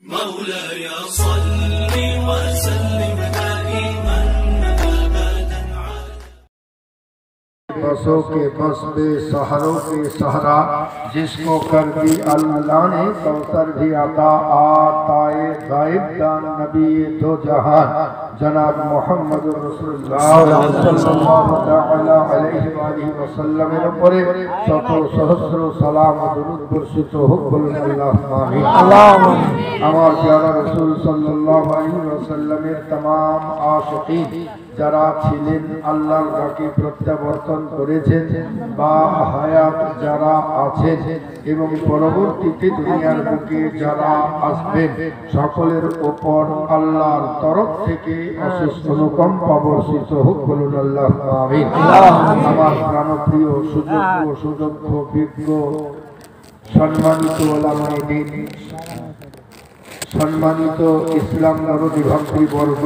مولاي صل وسلم دائما أبدا बसों के बस बेसहारों के सहारा जिसको कर दी अल्लाह ने कौसर भी आता आताए गायब दान नबी दो जहान जनाब मोहम्मद रसूलुल्लाह सल्लल्लाहु ताला अलैहि वसल्लम এর উপরে শত সহস্র সালাম ও দুরূদ বর্ষিত হোক বলুন আল্লাহুম্মা আমিন। আল্লাহুম্মা আমার প্যারা রাসূল সাল্লাল্লাহু আলাইহি ওয়াসাল্লামের तमाम আশিকিন যারা ছিলেন আল্লাহর ডাকে প্রত্যাবর্তন করেছেন বা হায়াত যারা আছেন এবং পরবর্তীতে দুনিয়ার বুকে যারা আসবেন সকলের উপর আল্লাহর তরফ থেকে অশেষ অনুকম্পা বর্ষিত হোক বলুন আল্লাহুম্মা আমিন। আমার প্রাণপ্রিয় সুযোগ্য বিজ্ঞ সম্মানিত ওলামায়ে দ্বীন, সম্মানিত ইসলাম দরদি ভক্তবর্গ,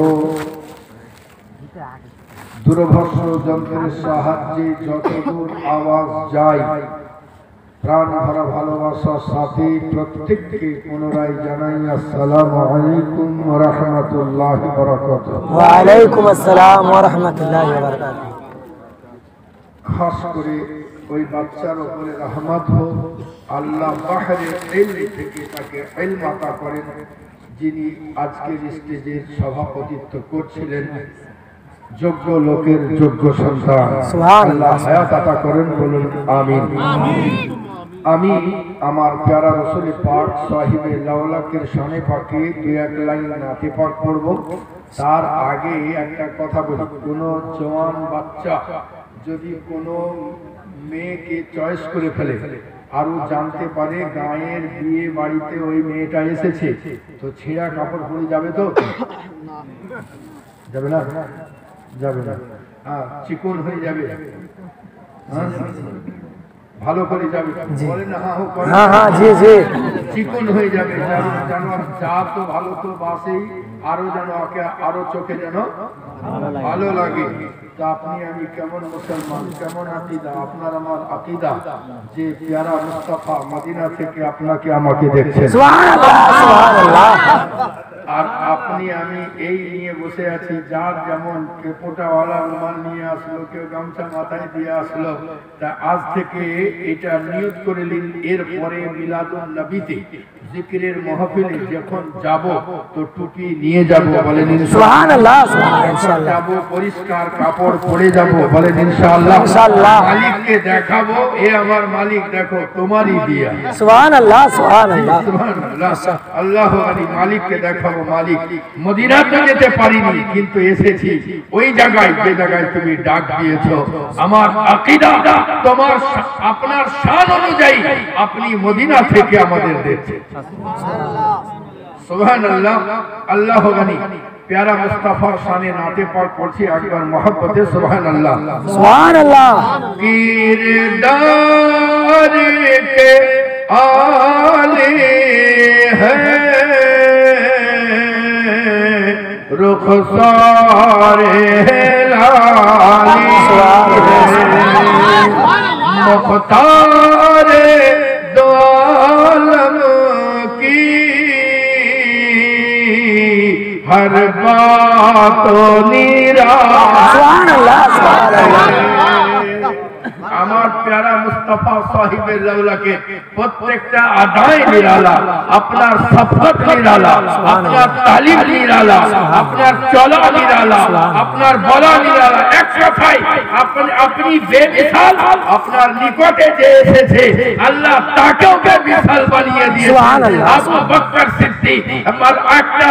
दूरभाष যন্ত্রের সাহায্যে যতদূর আওয়াজ যায় প্রাণ ভরা ভালোবাসার সাথে প্রত্যেককে পুনরায় জানাই আসসালামু আলাইকুম ওয়া রাহমাতুল্লাহি ওয়া বারাকাতুহু। ওয়া আলাইকুম আসসালাম ওয়া রাহমাতুল্লাহি ওয়া বারাকাতুহু। খাস করে ওই বাচ্চার উপরে রহমত হোক, আল্লাহ বাহরে ইলম থেকে তাকে ইলম আতা করেন, যিনি আজকের স্টেজের সভাপতিত্ব করছিলেন। যোগ্য লোকের যোগ্য সন্তান আল্লাহ হায়াত আতা করেন বলুন আমিন। আমি আমার প্যারা রাসূল পাক সাহিবে লাওলাকের শানে পাকে দুই এক লাইন নাতে পাক পড়ব। তার আগে একটা কথা বলি, কোনো জওয়ান বাচ্চা যদি কোনো মেয়েকে চয়েস করে ফেলে আরো জানতে পারে গায়ের বিয়ে বাড়িতে ওই মেয়েটা এসেছে, তো ছেঁড়া কাপড় পরে যাবে তো যাবে না? যাবে না। হ্যাঁ, চিকন হয়ে যাবে, ভালো করে যাবে, বলে না হ্যাঁ হ্যাঁ জি জি চিকন হয়ে যাবে, যেন যা তো ভালো তো বাসেই আরো যেন আরো চোখে যেন ভালো লাগে। তা আপনি আমি কেমন মুসলমান, কেমন আকীদা? আপনার আমার আকীদা যে প্যারা মুস্তাফা মদিনা থেকে আপনাকে আমাকে দেখছেন, সুবহানাল্লাহ সুবহানাল্লাহ। আর আপনি আমি এই নিয়ে বসে আছি, যার যেমন কেপোটাওয়ালা রুমাল নিয়ে আসলো, কেউ গামছা মাথায় দিয়ে আসলো। তা আজ থেকে এটা নিয়ত করে নিন, এরপরে মিলাদুন নবীতে জিকিরের মাহফিলে যখন যাব তো টুপি নিয়ে যাব, বলেন সুবহানাল্লাহ সুবহানাল্লাহ। যাব পরিষ্কার কাপড় পরে যাব, বলেন ইনশাআল্লাহ ইনশাআল্লাহ। মালিককে দেখাবো, এ আমার মালিক দেখো তোমারই দিয়া, সুবহানাল্লাহ সুবহানাল্লাহ সুবহানাল্লাহ। আল্লাহু আলী মালিককে দেখাবো। মালিক মদিনাতে যেতে পারিনি, কিন্তু এসেছি ওই জায়গায় যে জায়গায় তুমি ডাক দিয়েছো। আমার আকীদা তোমার আপনার শান অনুযায়ী আপনি মদিনা থেকে আমাদের দেখছেন, সুবহানাল্লাহ। আল্লাহু গনি प्यारा मुस्तफा शाने नाते पाक पढ़ी একবার मोहब्बते सुबहानअल्लाह सुबहानअल्लाह। किरदार के आले हैं रुखसारे लाली मुख्तार दो आलम की हर बात सुबहानअल्लाह सुबहानअल्लाह। আমার প্যারা মুস্তাফা সাহিবের লাউলাকে প্রত্যেকটা আদায় নিরালা, আপনার শফকত নিরালা, আপনার তালিম নিরালা, আপনার চলা নিরালা, আপনার বলা নিরালা। এক কথায় আপনি বেমিসাল, আপনার নিকটে যে এসেছে আল্লাহ তাকেও বেমিসাল বানিয়ে দিয়েছে। আবু বকর সিদ্দিক আমার একটা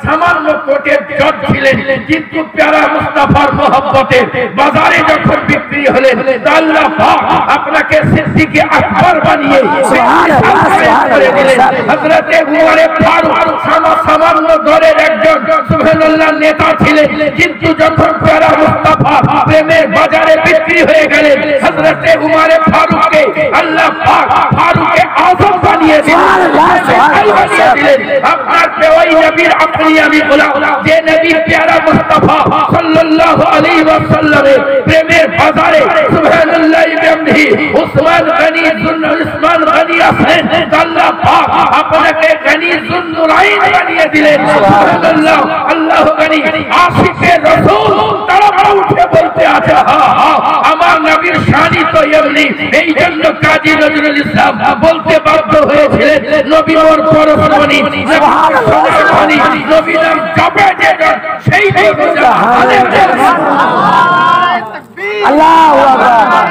সামান্য কোটের জজ ছিলেন, কিন্তু প্যারা মুস্তাফার মোহব্বতে বাজারে যখন বিক্রি হলেন আল্লাহ আপনাকে সিদ্দিকে আকবর বানিয়ে হযরতে উমর ফারুক সামান্য দলের একজন সুবহানাল্লাহ নেতা ছিলেন, কিন্তু যখন প্যারা মুস্তাফা প্রেমের বাজারে বিক্রি হয়ে গেলেন হযরতে উমর ফারুককে আল্লাহ পাক ফারুকে আযম বানিয়ে দিলেন। আপনার ওই নবীর আপনি আমি গোলাম, যে নবী প্যারা মুস্তাফা সাল্লাল্লাহু আলাইহি ওয়াসাল্লামের প্রেমের বাজারে সুবহানাল্লাহ বিহামদিহি উসমান গনি আছেন, আল্লাহ পাক আপনাকে গনি যুন নুরাইন দিলেন সুবহানাল্লাহ। আল্লাহ গানি আশিকে রাসূল তারা উঠে বলতে আছে আমার নবীর শানি তো এমনি। এই জন্য কাজী নজরুল ইসলাম বলতে বাধ্য হয়েছিলেন নবী মোর পরশমণি নবী নাম জপে যে সেই अल्लाहु अकबर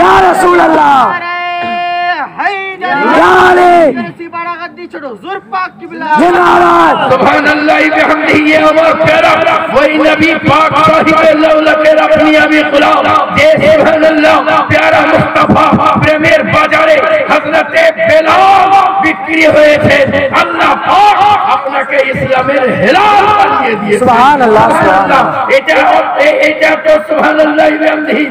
या रसूल अल्लाह सुभानअल्लाह बिहम्दिही। ये अमर प्यारा वही नबी पाक साहिब लौलकेर अपनी अभी गुलाम जे सुभानअल्लाह प्यारा मुस्तफा प्रेमेर बाजारे हजरते बेलाल बिक्री হয়েছে। আল্লাহ পাক আপনাকে ইসলামের হেলাল বানিয়ে দিয়েছে সুবহানাল্লাহ সুবহানাল্লাহ। এটা তো সুবহানাল্লাহ বিহামদিহি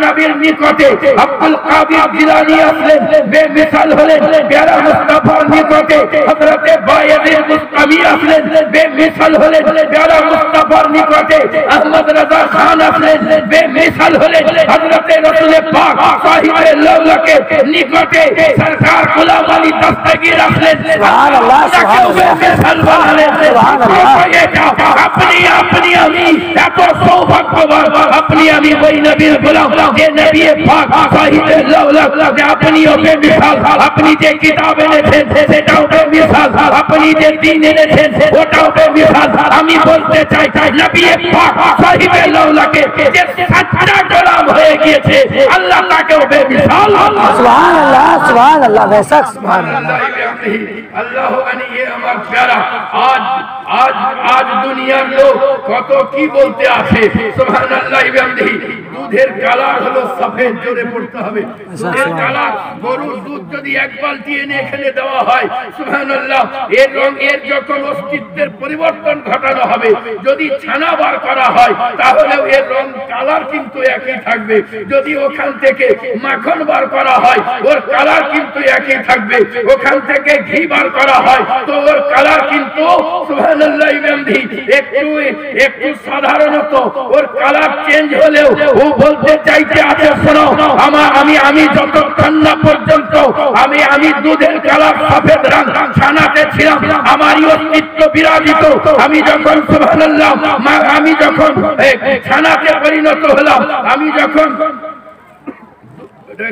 নবীর নিকটে আব্দুল কাদের জিলানী আসলেন বেমিসাল হলেন। প্যারা মুস্তাফার নিকটে হযরতে বায়েজিদ বুস্তামি আসলেন বেমিসাল হলেন। প্যারা মুস্তাফার নিকটে আহমদ রাজা খান আসলেন বেমিসাল হলেন। হযরতে রাসূল পাক সাহিবে লৌলকে নিকটে সরকার গোলাম আলী দস্তগীর আসলেন সুবহানাল্লাহ अपनी আমি এত সৌভাগ্যবান আপনি আমি ওই নবীর গোলাম যে নবী পাক সাহিবে লৌলক আপনিও বেমিসাল। আপনি যে কিতাব এনেছেন সেটাও বেমিসাল। আপনি যে দ্বীন এনেছেন ওটাও বেমিসাল। আমি বলতে চাই নবী পাক সাহিবে লৌলকে যে সচ্চা গোলাম হয়ে গিয়েছে আল্লাহ তাকেও বেমিসাল। সুবহানাল্লাহ সুবহানাল্লাহ বেশক সুবহানাল্লাহ। আল্লাহ গানি ये আমার প্যারা आज দুনিয়ার লোক কত কি বলতে আছে সুবহানাল্লাহ বিহামদিহি। দুধের কালার হলো সফেদ, জোরে পড়তে হবে। দুধের কালার গরুর দুধ যদি এক বালতি এনে এখানে দেওয়া হয় সুবহানাল্লাহ এর রং এর যখন অস্তিত্বের পরিবর্তন ঘটানো হবে যদি ছানা বার করা হয় তাহলেও এর রং কালার কিন্তু একই থাকবে। যদি ওখান থেকে মাখন বার করা হয় ওর কালার কিন্তু একই থাকবে। ওখান থেকে ঘি বার করা হয় তো ওর কালার কিন্তু সুবহানাল্লাহ বিহামদিহি একটু সাধারণত ওর কালার চেঞ্জ হলেও ও বলতে চাইতে আছে শোনো আমি যতক্ষণ না পর্যন্ত আমি দুধের কালার সফেদ রং ছানাতে ছিলাম আমারই অস্তিত্ব বিরাজিত। আমি যখন সুবহানাল্লাহ আমি যখন ছানাতে পরিণত হলাম আমি যখন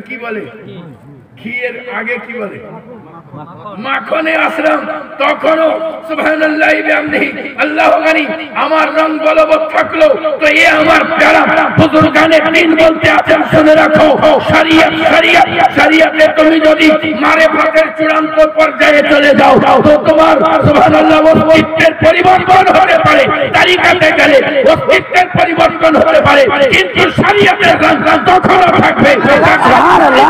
কি বলে ঘিয়ের আগে কি বলে মাখনে আসলাম তখনও সুবহানাল্লাহ বিহামদিহি আল্লাহ গানি আমার রং বলবৎ থাকলো তো এ আমার প্যারা বুজুর্গানে দ্বীন বলতে আছেন শুনে রাখো শরিয়তে তুমি যদি মারিফাতের চূড়ান্ত পর্যায়ে চলে যাও তো তোমার সুবহানাল্লাহ অস্তিত্বের পরিবর্তন হতে পারে। তারিকাতে গেলে অস্তিত্বের পরিবর্তন হতে পারে কিন্তু শরিয়তের রং তখনও থাকবে। সুবহানাল্লাহ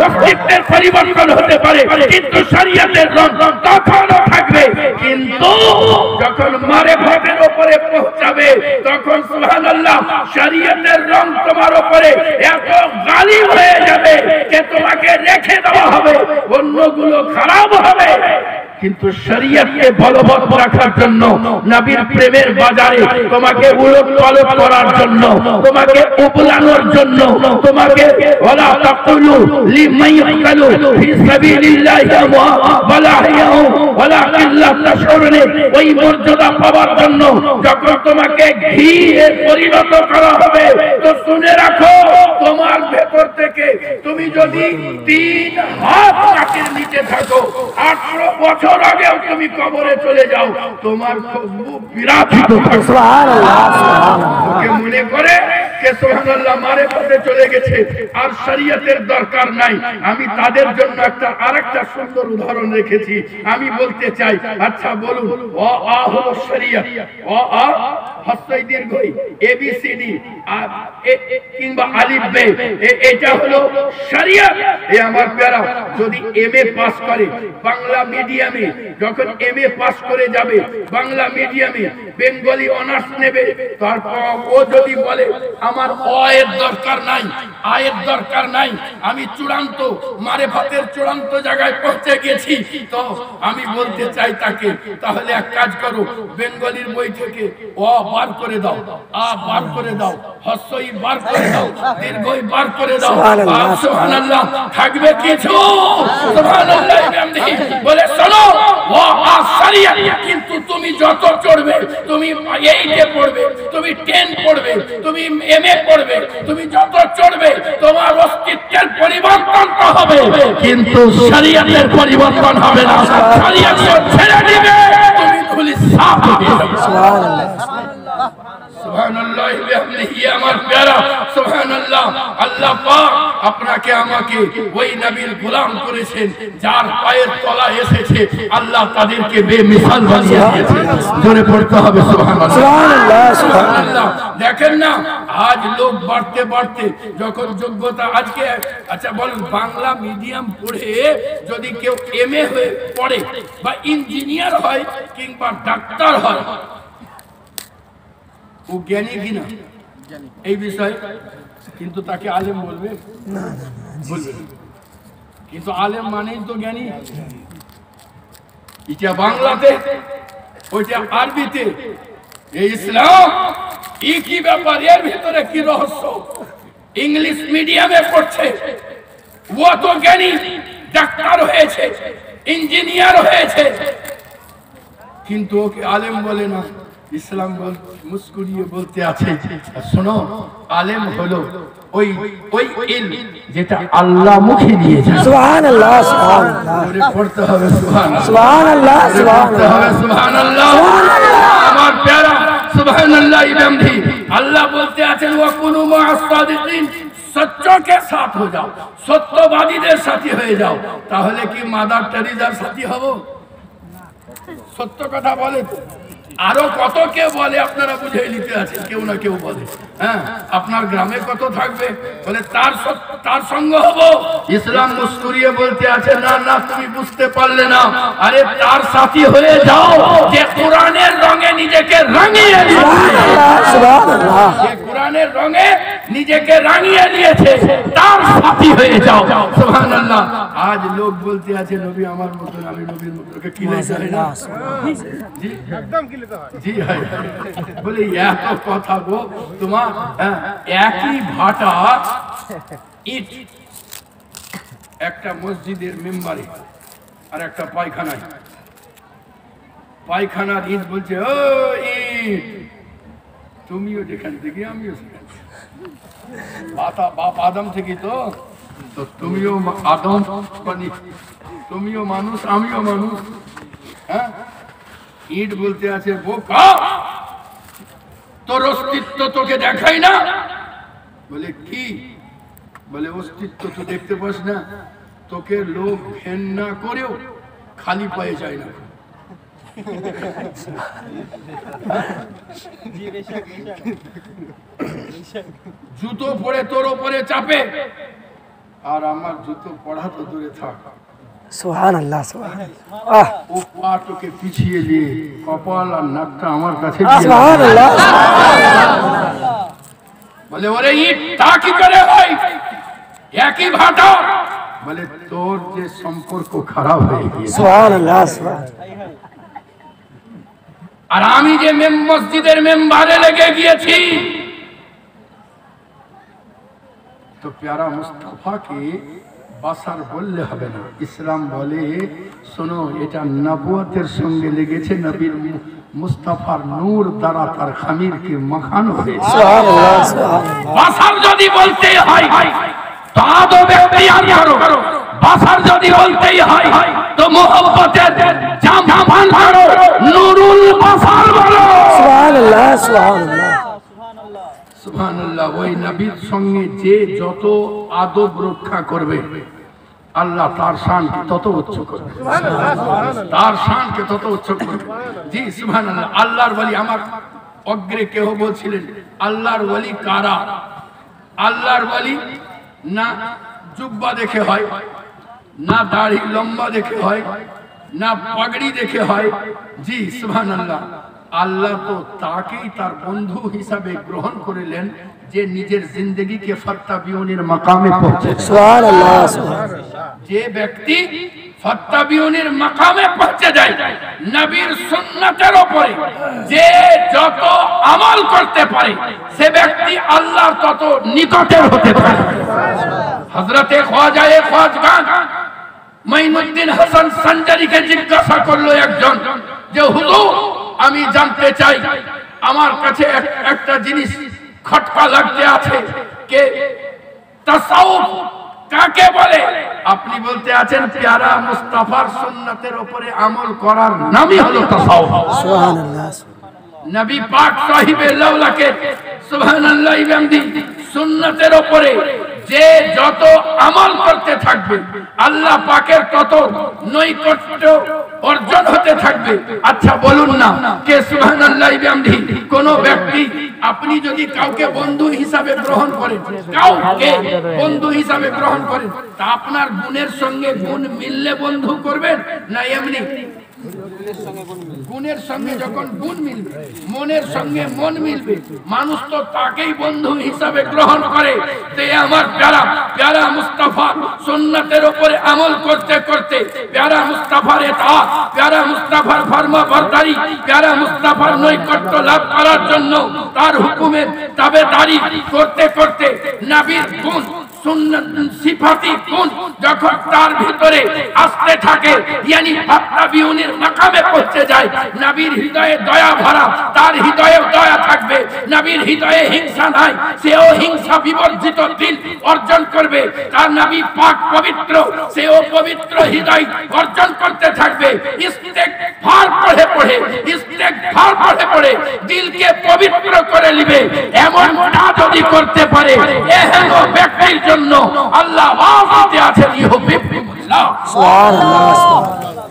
অস্তিত্বের পরিবর্তন হতে পারে কিন্তু শরিয়তের রং তখনও থাকবে। কিন্তু যখন মারিফাতের উপরে পৌঁছাবে তখন সুবহানাল্লাহ শরিয়তের রং তোমার উপরে এত গালিব হয়ে যাবে যে তোমাকে রেখে দেওয়া হবে, অন্যগুলো খারাপ হবে। কিন্তু শরিয়তকে বলবৎ রাখার জন্য নবীর প্রেমের বাজারে তোমাকে উলট-পালট করার জন্য তোমাকে উপলানোর জন্য তোমাকে ওয়ালা তাকুলু লিমান ইয়াকতালু ফি সাবিলিল্লাহি ওয়ালা ইয়াহু ওয়ালাকিন লা তাশউরুন ওই মর্যাদা পাওয়ার জন্য যখন তোমাকে ঘি এ পরিণত করা হবে তো শুনে রাখো তোমার ভেতর থেকে তুমি যদি 3 হাত মাটির নিচে থাকো 18 বছর আগেও তুমি কবরে চলে যাও তোমার খুব বিরাজিত থাকবে। সুবহানাল্লাহ সুবহানাল্লাহ। মনে করে কে সুবহানাল্লাহ মারে পথে চলে গেছে আর শরীয়তের দরকার নাই। আমি তাদের জন্য আরেকটা সুন্দর উদাহরণ রেখেছি। আমি বলতে চাই আচ্ছা বলুন ও আ হলো শরীয়ত, ও আ হস্যই দীর্ঘই ABCD কিংবা আলিফ বে এটা হলো শরীয়ত। এ আমার প্যারা যদি MA পাস করে বাংলা মিডিয়ামে, যখন MA পাস করে যাবে বাংলা মিডিয়ামে বেঙ্গলি অনার্স নেবে, তারপর ও যদি বলে আমার অ এর দরকার নাই, আ এর দরকার নাই, আমি চূড়ান্ত মারিফাতের চূড়ান্ত জায়গায় পৌঁছে গেছি, তো আমি বলতে চাই তাকে তাহলে এক কাজ করো বেঙ্গলির বই থেকে অ বার করে দাও, আ বার করে দাও, হস্যই বার করে দাও, দীর্ঘই বার করে দাও। সুবহানাল্লাহ থাকবে কিছু? সুবহানাল্লাহ বলে শোনো ও আ শরিয়ত। কিন্তু তুমি যত চড়বে, তুমি 8 পড়বে, তুমি 10 পড়বে, তুমি MA পড়বে, তুমি যত চড়বে তোমার অস্তিত্বের পরিবর্তন তো হবে, কিন্তু শরিয়তের পরিবর্তন হবে না। শরিয়ত ছেড়ে দিবে, তুমি ধুলি সাফ হয়ে যাবে। সুবহানাল্লাহ। সুবহানাল্লাহ বিহামদিহি আমার প্যারা সুবহানাল্লাহ। আল্লাহ পাক আপনাকে আমাকে ওই নবীর গোলাম করেছেন, যার পায়ের তলা এসেছে আল্লাহ তাদেরকে বেমিসাল বানিয়ে দিয়েছেন। জোরে পড়তে হবে সুবহানাল্লাহ। সুবহানাল্লাহ। সুবহানাল্লাহ। দেখেন না, আজ লোক বাড়তে বাড়তে যখন যোগ্যতা, আজকে আচ্ছা বলুন, বাংলা মিডিয়াম পড়ে যদি কেউ MA হয়ে পড়ে বা ইঞ্জিনিয়ার হয় কিংবা ডাক্তার হয়, ও জ্ঞানী কিনা এই বিষয়ে? কিন্তু তাকে আলেম বলবে না, বলবে। কিন্তু আলেম মানেই তো জ্ঞানী। এটা বাংলাতে, ওইটা আরবিতে। এই ইসলাম কি ব্যাপার, এর ভিতরে কি রহস্য? ইংলিশ মিডিয়ামে পড়ছে, ও তো জ্ঞানী, ডাক্তার হয়েছে, ইঞ্জিনিয়ার হয়েছে, কিন্তু ওকে আলেম বলে না। ইসলাম মুস্কুরিয়ে বলতে আছে, শোনো, আলেম হলো ওই ওই ইলম যেটা আল্লাহ মুখে দিয়েছে। সুবহানাল্লাহ। সুবহানাল্লাহ। পড়তে হবে সুবহানাল্লাহ। সুবহানাল্লাহ। সুবহানাল্লাহ। সুবহানাল্লাহ। আমার প্যারা সুবহানাল্লাহ ইবামদি। আল্লাহ বলতে আছেন, ওয়া কুনু মা'আস সাদিকিন, সত্যকে সাথ হয়ে যাও, সত্যবাদীদের সাথী হয়ে যাও। তাহলে কি মাদার টেরেসার সাথী হব? সত্য কথা বলে তো। আরো কত কেউ বলে, আপনারা বুঝে নিতে আছেন, কেউ না কেউ বলে, হ্যাঁ আপনার গ্রামে কত থাকবে, বলে তার সঙ্গ হব। ইসলাম মুস্কুরিয়ে বলতে আছে, না না, তুমি বুঝতে পারলে না, আরে তার সাথী হয়ে যাও যে কোরআনের রঙে নিজেকে রাঙিয়ে দিয়েছে, সুবহানাল্লাহ। যে কোরআনের রঙে নিজেকে রাঙিয়ে দিয়েছে, তার সাথী হয়ে যাও। সুবহানাল্লাহ। আজ লোক বলতে আছে, নবী আমার মতন, আমি নবীর মতন, কি লাগে না? একদম জি ভাই, বলে এত কথা গো তোমার, একই ভাটা ইট, একটা মসজিদের মেম্বারে আর একটা পায়খানায়, পায়খানার ইট বলছে, ও ইট, তুমিও যেখান থেকে আমিও সেখান থেকে, বাপ আদম থেকে, তো তুমিও আদম, মানে তুমিও মানুষ আমিও মানুষ। হ্যাঁ, ইট বলতে আছে, বোকা, তোর অস্তিত্ব তোকে দেখাই না। বলে কি? বলে অস্তিত্ব তো দেখতে পাস না, তোকে লোক ঘেন্না করেও খালি পায়ে যায় না। জুতো পরে তোর ওপরে চাপে, আর আমার জুতো পড়া তো দূরে থাক, সুবহানাল্লাহ। সুবহানাল্লাহ। ও পা তোকে পিছিয়ে দিয়ে কপাল আর নাকটা আমার কাছে সুবহানাল্লাহ। বলে, ওরে ইট তা কি করে হয়, একই ভাটা। বলে, তোর যে সম্পর্ক খারাপ হয়ে গিয়েছে, সুবহানাল্লাহ। আর আমি যে মসজিদের মেম্বারে লেগে গিয়েছি, তো প্যারা মুস্তাফাকে বাসার বললে হবে না। ইসলাম বলে, শোনো, এটা নবুয়তের সঙ্গে লেগেছে, নবীর মুস্তাফার নূর দ্বারা তার খামিরকে মাখানো হয়েছে। সুবহানাল্লাহ। সুবহানাল্লাহ। বাসার যদি বলতেই হয় তো আদব এখতিয়ার করো, বাসার যদি বলতেই হয় তো মুহাব্বতের জাম করো, নূরুল বাসার বলো। সুবহানাল্লাহ। সুবহানাল্লাহ। সুবহানাল্লাহ। ওই নবীর সঙ্গে যে যত আদব রক্ষা করবে, আল্লাহ তার শানকে তত উচ্চ করবে, তার শানকে তত উচ্চ করবে। জি সুবহানাল্লাহ। আল্লাহর ওলি, আমার অগ্রে কেহ বলছিলেন, আল্লাহর ওলি কারা? আল্লাহর ওলি না জুব্বা দেখে হয়, না দাড়ি লম্বা দেখে হয়, না পাগড়ি দেখে হয়। জি সুবহানাল্লাহ। আল্লাহ তো তাকেই তার বন্ধু হিসাবে গ্রহণ করিলেন যে নিজের জিন্দগিকে ফাত্তাবিউনির মাকামে পৌঁছেছে। সুবহানাল্লাহ। যে ব্যক্তি ফাত্তাবিউনির মাকামে পৌঁছে যায়, নবীর সুন্নাতের উপরে যে যত আমল করতে পারে, সে ব্যক্তি আল্লাহর তত নিকটের হতে পারে। হযরতে খ্বাজায়ে খাজগান মাইনুদ্দিন হাসান সানজারিকে জিজ্ঞাসা করলো একজন, যে হুজুর আমি জানতে চাই, আমার কাছে একটা জিনিস খটকা লাগতে আছে, কে তাসাউফ কাকে বলে? আপনি বলতে আছেন প্যারা মুস্তাফার সুন্নাতের উপরে আমল করার নামই হলো তাসাউফ। সুবহানাল্লাহ। নবী পাক সাহিবে লাউলাকে সুবহানাল্লাহ বিহামদি সুন্নাতের উপরে যে যত আমল করতে থাকবে আল্লাহ পাকের তত নৈকট্য অর্জন হতে থাকবে। আচ্ছা বলুন না, কে সুবহানাল্লাহ বিহামদি কোন ব্যক্তি আপনি যদি কাউকে বন্ধু হিসাবে গ্রহণ করেন, কাউকে বন্ধু হিসাবে গ্রহণ করেন, তা আপনার গুণের সঙ্গে গুণ মিললে বন্ধু করবেন না এমনি? গুণের সঙ্গে যখন গুণ মিলবে, মনের সঙ্গে মন মিলবে, মানুষ তো তাকেই বন্ধু হিসাবে গ্রহণ করে। তে আমার প্যারা মুস্তাফা সুন্নাতের উপরে আমল করতে করতে, প্যারা মুস্তাফার ইতাআত, প্যারা মুস্তাফার ফরমাবরদারি, প্যারা মুস্তাফার নৈকট্য লাভ করার জন্য তার হুকুমের তাবেদারি করতে করতে নবীর গুণ সুন্নাত সিফাতি গুণ যখন তার ভিতরে আসতে থাকে, ইয়ানি ফাত্তাবিউনের মাকামে পৌঁছে যায়, নবীর হৃদয়ে দয়া ভরা, তার হৃদয়ে দয়া থাকবে। নবীর হৃদয়ে হিংসা নাই, সেও হিংসা বিবর্জিত দিল অর্জন করবে। তার নবী পাক পবিত্র, সেও পবিত্র হৃদয় অর্জন করতে থাকবে। ইস্তেগফার পড়ে পড়ে, ইস্তেগফার পড়ে পড়ে দিলকে পবিত্র করে নেবে। এমনটা যদি করতে পারে, এহেন ব্যক্তির জন্য আল্লাহ ওয়াজিতে আছেন ইউহিব্বুল্লাহ। সুবহানাল্লাহ।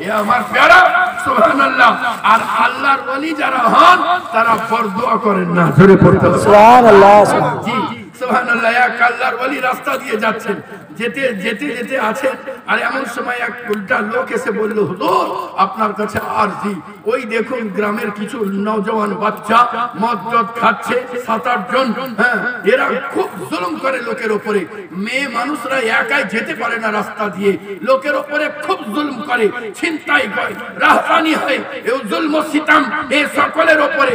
এ আমার প্যারা সুবহানাল্লাহ। আর আল্লাহর ওলি যারা হন তারা ফরদুয়া করেন না, জোরে পড়তে হবে সুবহানাল্লাহ। জি সুবহানাল্লাহ। এক আল্লাহর ওলি রাস্তা দিয়ে যাচ্ছেন, যেতে যেতে যেতে আছেন, আর এমন সময় এক উল্টা লোক এসে বলল, হুজুর আপনার কাছে আরজি, ওই দেখুন গ্রামের কিছু নওজওয়ান বাচ্চা মদ খাচ্ছে, 7-8 জন, হ্যাঁ, এরা খুব জুলুম করে লোকের উপরে। মেয়ে মানুষরা একাই যেতে পারে না রাস্তা দিয়ে, লোকের উপরে খুব জুলুম করে, ছিনতাই করে, রাহসানি হয়, এই জুলম ও সিতম এই সকলের উপরে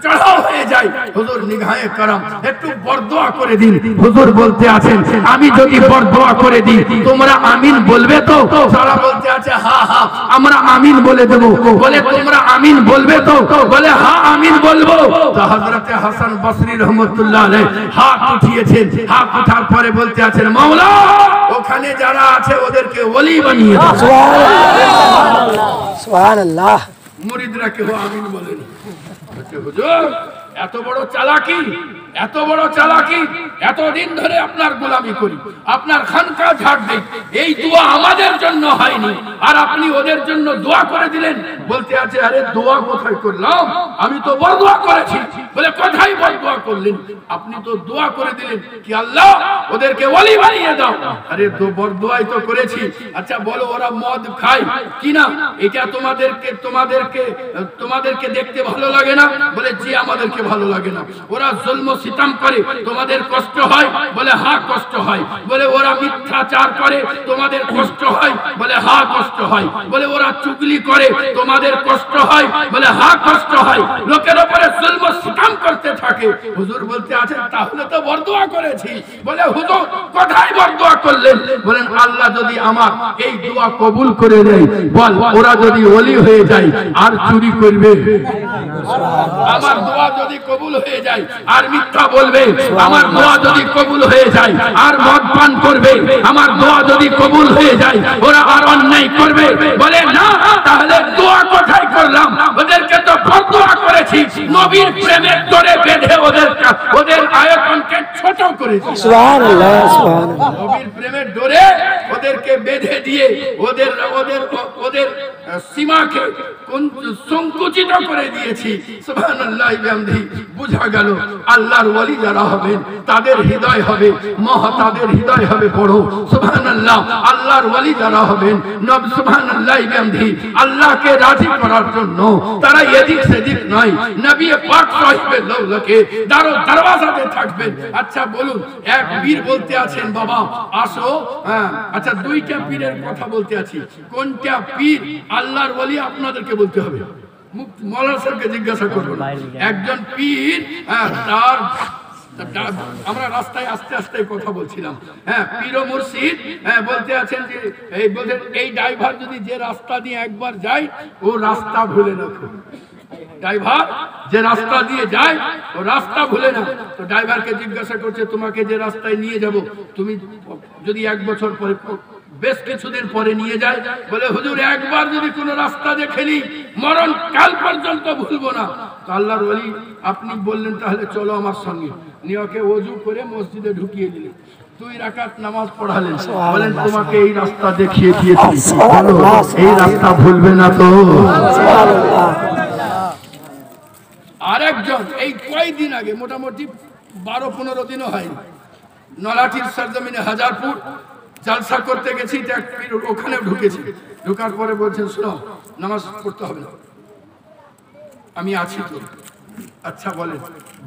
চড়াও হয়ে যায়। হুজুর নিগাহে করম একটু বরদোয়া করে দিন। হুজুর বলতে আছেন, আমি যদি বরদোয়া করে দিই তোমরা আমিন বলবে তো? সারা বলতে আছে হ্যাঁ হ্যাঁ আমরা আমিন বলে দেব। বলে তোমরা আমিন বলবে তো? বলে হ্যাঁ আমিন বলবো। তো হযরতে হাসান বসরি রহমাতুল্লাহ আলাইহি হাত উঠিয়েছেন, হাত উঠার পরে বলতে আছেন, মাওলা ওখানে যারা আছে ওদেরকে ওলি বানিয়ে দাও। সুবহানাল্লাহ। সুবহানাল্লাহ। মুরিদরা কেউ আমিন বলেন। হুজুর এত বড় চালাকি, এত বড় চালাকি, এতদিন ধরে আপনার গোলামি করি, আপনার খানকা ঝাড় দেই, এই দোয়া আমাদের জন্য হয়নি, আর আপনি ওদের জন্য দোয়া করে দিলেন। বলতে আছে, আরে দোয়া কোথায় করলাম, আমি তো বরদোয়া করেছি। বলে কোথায় বরদোয়া করলেন? আপনি তো দোয়া করে দিলেন কি আল্লাহ ওদেরকে ওলি বানিয়ে দাও। আরে তো বরদোয়াই তো করেছি। আচ্ছা বলো ওরা মদ খায় কিনা, এটা তোমাদেরকে দেখতে ভালো লাগে না? বলে জি আমাদেরকে ভালো লাগে না। ওরা জুলম সিতম করে, তোমাদের কষ্ট হয়? বলে হ্যাঁ কষ্ট হয়। বলে ওরা মিথ্যাচার করে, তোমাদের কষ্ট হয়? বলে হ্যাঁ কষ্ট হয়। বলে ওরা চুগলি করে, তোমাদের কষ্ট হয়? বলে হ্যাঁ কষ্ট হয়। লোকের উপরে জুলম সিতম করতে থাকে। হুজুর বলতে আছেন, তাহলে তো বরদোয়া করেছি। বলে হুজুর কোথায় বরদোয়া করলেন? বলেন আল্লাহ যদি আমার এই দোয়া কবুল করে দেয়, বল ওরা যদি ওলি হয়ে যায় আর চুরি করবে? আমার দোয়া যদি কবুল হয়ে যায় আর মিথ্যা বলবে? আমার দোয়া যদি কবুল হয়ে যায় আর মদ পান করবে? আমার দোয়া যদি কবুল হয়ে যায় ওরা আর অন্যায় করবে? বলে না, তাহলে দোয়া কোথায় করলাম? ওদেরকে তো বরদোয়া করেছি, নবীর প্রেমের ডোরে বেঁধে ওদের আয়তনকে ছোট করেছি। সুবহানাল্লাহ। সুবহানাল্লাহ। নবীর প্রেমের ডোরে ওদেরকে বেঁধে দিয়ে ওদের সীমাকে সংকুচিত করে দিয়েছি। সুবহানাল্লাহ বিহামদিহি। বুঝা গেল আল্লাহর ওলি যারা হবেন তাদের হৃদয় হবে তাদের হৃদয় হবে বড়। সুবহানাল্লাহ। আল্লাহর ওলি যারা হবেন সুবহানাল্লাহ বিহামদিহি আল্লাহকে রাজি করার জন্য তারা এদিক সেদিক নয়, নবী পাক সাহিবে লাউলাকে দরওয়াজাতে থাকবেন। আচ্ছা বলুন, এক পীর বলতে আছেন বাবা আসো, আচ্ছা দুইটা পীরের কথা বলতে আছি, কোনটা পীর আল্লাহর ওলি আপনাদেরকে বলতে হবে? মৌলানা সাহেবকে জিজ্ঞাসা করবো। একজন পীর তার আমরা রাস্তায় আস্তে আস্তে কথা বলছিলাম। হ্যাঁ, পীর ও মুর্শিদ বলতে আছেন যে এই ড্রাইভার যদি যে রাস্তা দিয়ে একবার যায় ও রাস্তা ভুলে না। ড্রাইভার যে রাস্তা দিয়ে যায় ও রাস্তা ভুলে না। তো ড্রাইভারকে জিজ্ঞাসা করছে, তোমাকে যে রাস্তায় নিয়ে যাব তুমি যদি 1 বছর পরে, বেশ কিছুদিন পরে নিয়ে যায়, বলে হুজুর একবার যদি কোনো রাস্তা দেখেনি মরণ কাল পর্যন্ত ভুলবো না। তো আল্লাহর ওলি আপনি বললেন তাহলে চলো আমার সঙ্গে। নিয়ে ওকে ওযু করে মসজিদে ঢুকিয়ে দিলেন, 2 রাকাত নামাজ পড়ালেন, বলেন তোমাকে এই রাস্তা দেখিয়ে দিয়েছি, এই রাস্তা ভুলবে না তো। আরেকজন এই কয়েকদিন আগে, মোটামুটি 12-15 দিনও হয়নি, নলাটির সরজমিনে হাজারপুর জলসা করতে গেছি, ওখানে ঢুকেছি। ঢোকার পরে বলছেন, শোনো নামাজ পড়তে হবে না, আমি আছি তো। আচ্ছা বলেন,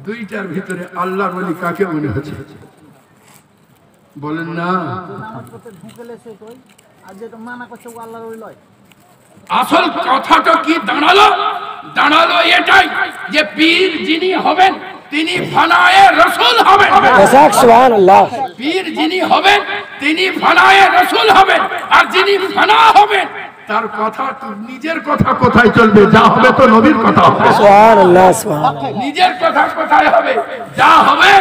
2টার ভিতরে আল্লাহর ওলি কাকে মনে হচ্ছে? বলেন না। আসল কথাটা কি দাঁড়ালো? দাঁড়ালো এটাই যে পীর যিনি হবেন তিনি ফানায়ে রাসূল হবেন। সুবহানাল্লাহ। পীর যিনি হবেন তিনি ফানায়ে রাসূল হবেন, আর যিনি ফানা হবেন তার কথা নিজের কথা কোথায় চলবে? যা হবে তো নবীর কথা হবে। সুবহানাল্লাহ সুবহানাল্লাহ। নিজের কথা কোথায় হবে? যা হবে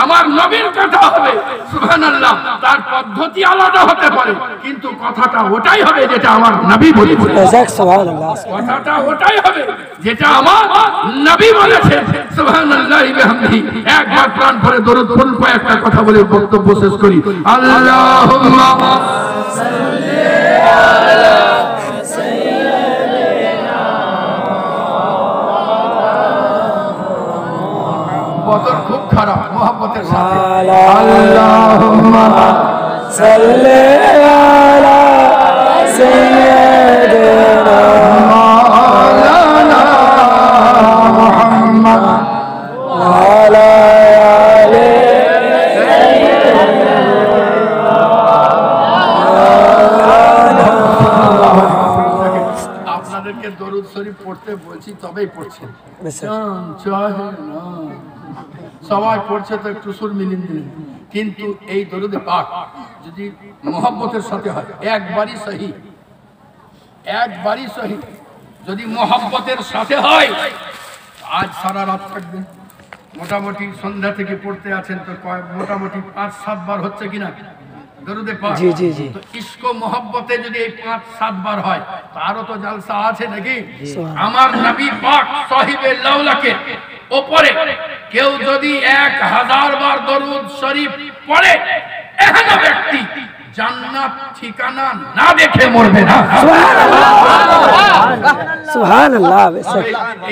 আমার নবীর কথা হবে। সুবহানাল্লাহ। তার পদ্ধতি আলাদা হতে পারে, কিন্তু কথাটা ওটাই হবে যেটা আমার নবী বলেছেন। সুবহানাল্লাহ। কথাটা ওটাই হবে যেটা আমার নবী বলেছেন। সুবহানাল্লাহ বিহামদিহি। একবার প্রাণ ভরে দরুদ পড়ুন, কয়েকটা কথা বলে বক্তব্য শেষ করি। আল্লাহুম্মা সাল্লি আলা বদর খুব খারাপ মোহাম্মতের সাথে। আল্লাহুম্মা সাল্লি আলা সাইয়্যিদিনা মাওলানা মুহাম্মদ ওয়া আলা আলি আপনাদেরকে দরুদ শরীফ পড়তে বলছি, তবেই পড়ছেন। সবাই পড়ছে তো একটু সুর মিলিয়ে দিলেন, কিন্তু এই দরুদে পাক যদি মোহাব্বতের সাথে হয় একবারই সহি, একবারই সহি। যদি মোহাব্বতের সাথে হয় আজ সারা রাত থাকবেন। মোটামুটি সন্ধ্যা থেকে পড়তে আছেন তো মোটামুটি 5-7 বার হচ্ছে কিনা দরুদে পাক? জি জি জি। তো ইশক ও মোহাব্বতে যদি এই 5-7 বার হয় তারও তো জলসা আছে নাকি? আমার নবী পাক সাহিবে লাউলাকে উপরে কেউ যদি 1000 বার দরুদ শরীফ পড়ে, এহেন ব্যক্তি জান্নাত ঠিকানা না দেখে মরবে না। সুবহানাল্লাহ।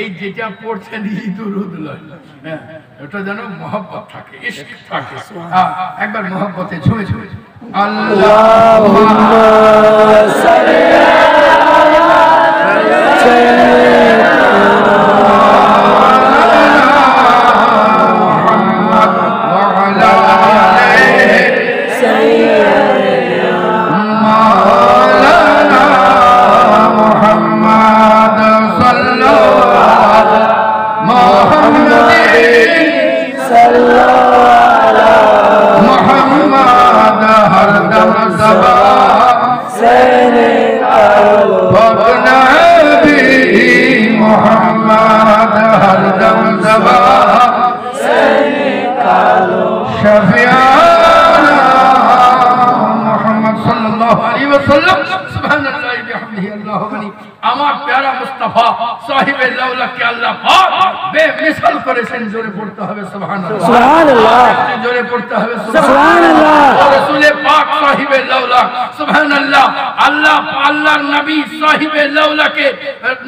এই যেটা পড়ছেন এই দরুদ লয়, এটা যেন মোহাব্বত থাকে, ইশক থাকে। একবার মোহাব্বতে ঝুমে ঝুমে আল্লাহুম্মা সাল্লি আলা আমার প্যারা মুস্তাফা সাহিবে লাউলাকে আল্লাহ পাক বেমিসাল করেছেন। জোরে পড়তে হবে সুবহানাল্লাহ। সুবহানাল্লাহ। জোরে পড়তে হবে সুবহানাল্লাহ। রাসূলে পাক সাহিবে লাউলা সুবহানাল্লাহ। আল্লাহর নবী সাহিবে লাউলাকে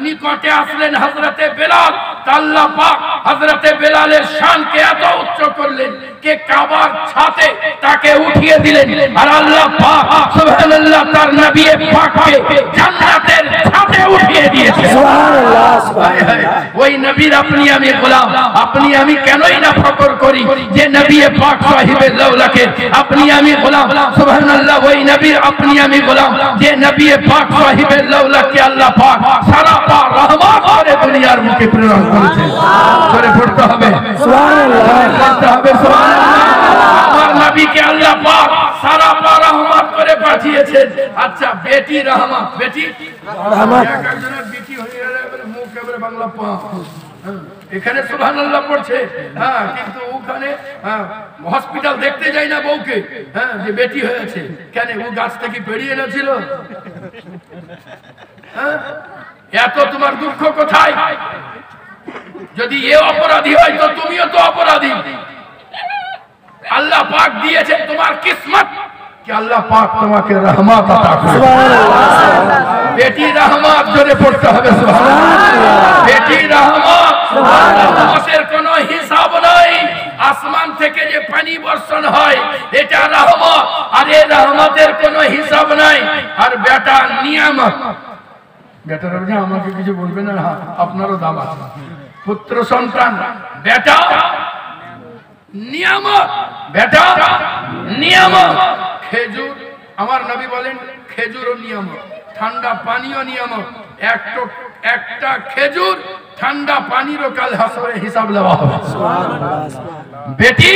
নিকটে আসলেন হযরতে বেলাল। আল্লাহ পাক হযরতে বেলালের শানকে এত উচ্চ করলেন যে কাবার ছাতে তাকে উঠিয়ে দিলেন। আর আল্লাহ পাক সুবহানাল্লাহ তার নবী পাককে জান্নাতের ছাতে উঠিয়ে দিয়েছেন। সুবহানাল্লাহ সুবহানাল্লাহ। ওই নবীর আপনি আমি গোলাম, আপনি আমি কেনই না ফকর করি যে নবী পাক সাহিবে লাউলাকে আপনি আমি গোলাম। সুবহানাল্লাহ। ওই নবীর আপনি আমি গোলাম যে নবী পাক সাহিবে লাউলাকে আল্লাহ পাক সারা পা রহমত করে দুনিয়া দুনিয়ার মুখে প্রেরণ করেছেন। করে পড়তে হবে সুবহানাল্লাহ। আমার নবীকে আল্লাহ পাক সারা রহমত করে পাঠিয়েছেন। আচ্ছা বেটি রহমত, বেটি রহমত, একজনের বেটি হয়ে গেলে এবারে মুখ এবারে বাংলা পা, এখানে সুবহানাল্লাহ পড়ছে, হ্যাঁ, কিন্তু ওখানে হসপিটাল দেখতে যাই না বউকে, হ্যাঁ, যে বেটি হয়েছে, কেন ও গাছ থেকে পেরিয়ে এনেছিল? এত তোমার দুঃখ কোথায়? যদি এ অপরাধী হয় তো তুমিও তো অপরাধী। আল্লাহ পাক দিয়েছেন তোমার কিসমত कि अल्लाह पाक তোমাকে রহমত আতা করে। সুবহানাল্লাহ। বেটি রহমত জোরে পড়তে হবে সুবহানাল্লাহ। বেটি রহমত, রহমতের কোনো হিসাব নাই। আসমান থেকে যে পানি বর্ষণ হয় এটা রহমত, আর এই রহমতের কোনো হিসাব নাই। আর বেটা নিয়ামত। বেটার আপনি আমাকে কিছু বলবেন না, আপনারও দাম আছে। পুত্র সন্তান বেটা নিয়ামত, বেটা নিয়ামত। খেজুর, আমার নবী বলেন খেজুরও নিয়ামত, ঠান্ডা পানিও নিয়ামত। একটা খেজুর ঠান্ডা পানিরও কাল হাসরে হিসাব দেওয়া হবে। বেটি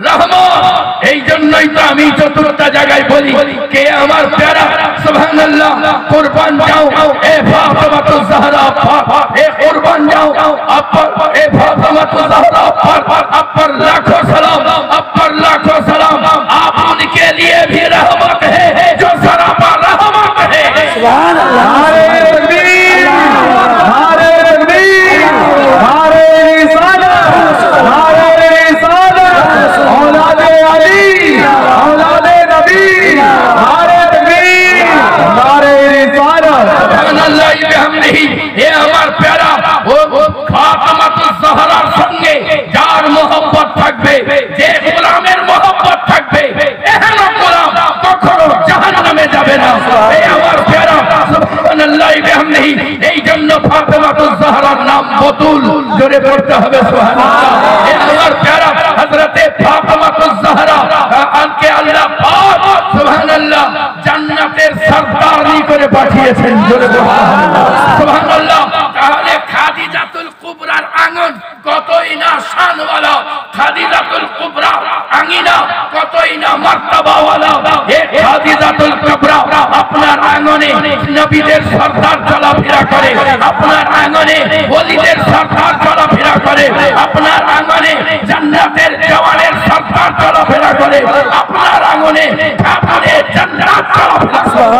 রহমত। এই জন্যই তো আমি চতুর্থ জায়গায় বলি কে আমার প্যারা সুবহানাল্লাহ কুরবান যাও এ ফাতেমাতুজ জাহরা, এ কুরবান যাও আপার, এ ফাতেমাতুজ জাহরা আপার লাখों सलाम, अपर लाखों सलाम। आप उनके लिए भी रहमत है जो सरापा रहमत है। सुभानअल्लाह। नारे तकबीर, नारे तकबीर, नारे रिसालत, नारे रिसालत, औलादे अली, औलादे नबी, नारे तकबीर, नारे रिसालत। सुभानअल्लाह बिहम्दिही। ये हमार प्यारा वो फातिमाতুজ জাহরার সঙ্গে যার মোহব্বত থাকবে, যে গোলামের মোহব্বত থাকবে, এহেন গোলাম কখনো জাহান্নামে যাবে না। এই আমার প্যারা সুবহানাল্লাহ বিহামদিহি। এই জন্য ফাতিমাতুজ জাহরার নাম বতুল জোরে পড়তে হবে সুবহানাল্লাহ। এই আমার প্যারা হযরতে ফাতিমাতুজ জাহরা আনকে আল্লাহ পাক সুবহানাল্লাহ জান্নাতের সরদারনি করে পাঠিয়েছেন জোরে সুবহানাল্লাহ সুবহানাল্লাহ। তাহলে খাদিজাতুল কুবরার আঙ্গন কতই না শানওয়ালা, খাদিজাতুল কুবরা আঙ্গিনা কতই না মার্তাবাওয়ালা। এই খাদিজাতুল কুবরা আপনার আঙ্গনে নবীদের সরদার চলাফেরা করে, আপনার আঙ্গনে ওলিদের সরদার চলাফেরা করে, আপনার আঙ্গনে জান্নাতের জওয়ানের সরদার চলাফেরা করে, আপনার আঙ্গনে খাতুনের জান্নাত চলাফেরা করে।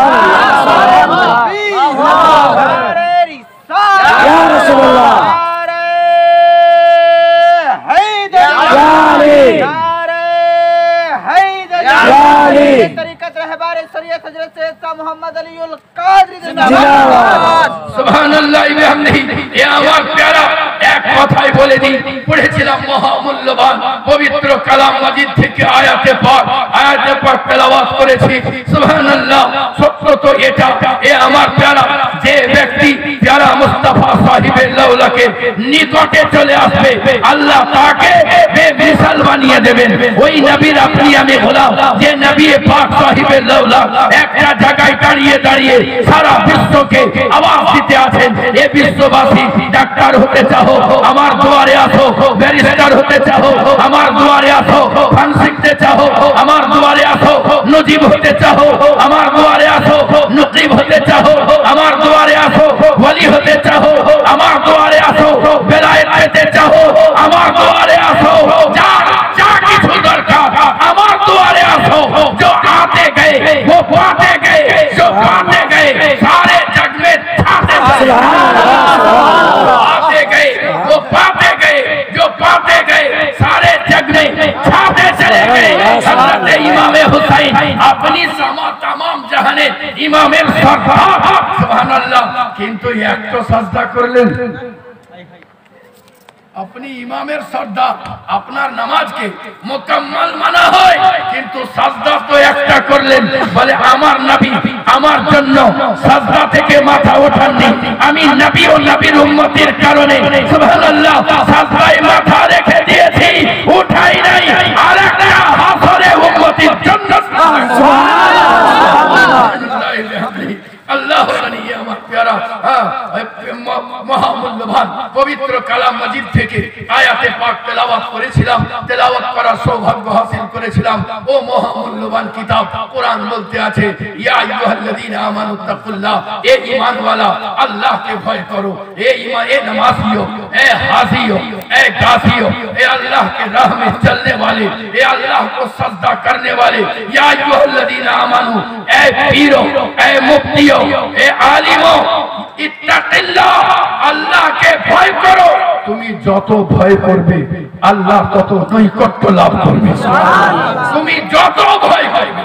ইয়া রাসূলুল্লাহ। সুবহানাল্লাহ বিহামদিহি। এ আমার প্যারা এক কথাই বলে দিই, পড়েছিলাম মহামূল্যবান পবিত্র কালাম মাজিদ থেকে আয়াতে পাক তেলাওয়াত করেছি। সুবহানাল্লাহ। সত্য তো এটা। এ আমার প্যারা যে ব্যক্তি প্যারা মুস্তাফা সাহিবে লাউলাকে নিকটে চলে আসবে আল্লাহ তাকে বেমিসাল বানিয়ে দেবেন। ওই নবীর আপনি আমি গোলাম, যে নবী পাক সাহিবে লাউলা একটা জায়গায় দাঁড়িয়ে দাঁড়িয়ে সারা বিশ্বকে আওয়াজ দিতে আছেন, এ বিশ্ববাসী ডাক্তার হতে চাও আমার দুয়ারে আসো, ব্যারিস্টার হতে চাও আমার দুয়ারে আসো, ফান শিখতে চাও আমার দুয়ারে আসো, নজিব হতে চাও আমার দুয়ারে আসো, নকিব হতে চাও আমার দুয়ারে আসো, ওয়ালি হতে চাও আমার দুয়ারে আসো, বেলায়েত পেতে চাও আমার দুয়ারে আসো, যা কিছু দরকার আমার দুয়ারে আসো। जो आते गए वो पाते गए, जो पाते गए सारे जग में छाते गए, आते गए वो पाते गए, जो पाते गए सारे जग में छाते चले गए। हज़रत इमाम हुसैन अपनी समा तमाम जहाने इमामेर सरदार सुबहानाल्लाह। किंतु एक तो सजदा करलेन, अपनी इमामेर सरदार আপনার নামাজকে মুকাম্মাল মানা হয়, কিন্তু সাজদা তো একটা করলেন। বলে আমার নবী আমার জন্য সাজদা থেকে মাথা ওঠাননি, আমি নবী ও নবীর উম্মতের কারণে সুবহানাল্লাহ সাজদায় মাথা রেখে দিয়েছি, উঠাই নাই। আরেকটা হাসরে উম্মতের জন্য সুবহানাল্লাহ। আল্লাহ জানি আমার প্যারা মহামূল্যবান পবিত্র কালাম মাজিদ থেকে আয়াতে পাক তেলাওয়াত করেছিলাম, তেলাওয়াত করার সৌভাগ্য হাসিল করেছিলাম। ও মহামূল্যবান কিতাব কোরআন বলতে আছে, ইয়া আইয়ুহাল্লাযীনা আমানু তাকুল্লাহ, এ ঈমানওয়ালা আল্লাহকে ভয় করো। এ ঈমান, এ नमाज़ियों, ए हाजियों, ए गाजियों, ए अल्लाह के राह में चलने वाले, ए अल्लाह को सजदा करने वाले, या अय्युहल्लज़ीना आमनू, ए पीरों, ए मुफ्तियों, ए आलिमों, इत्तक़िल्लाह, अल्लाह के भय करो। তুমি যত ভয় করবে আল্লাহ তত নৈকট্য লাভ করবে। তুমি যত ভয় করবে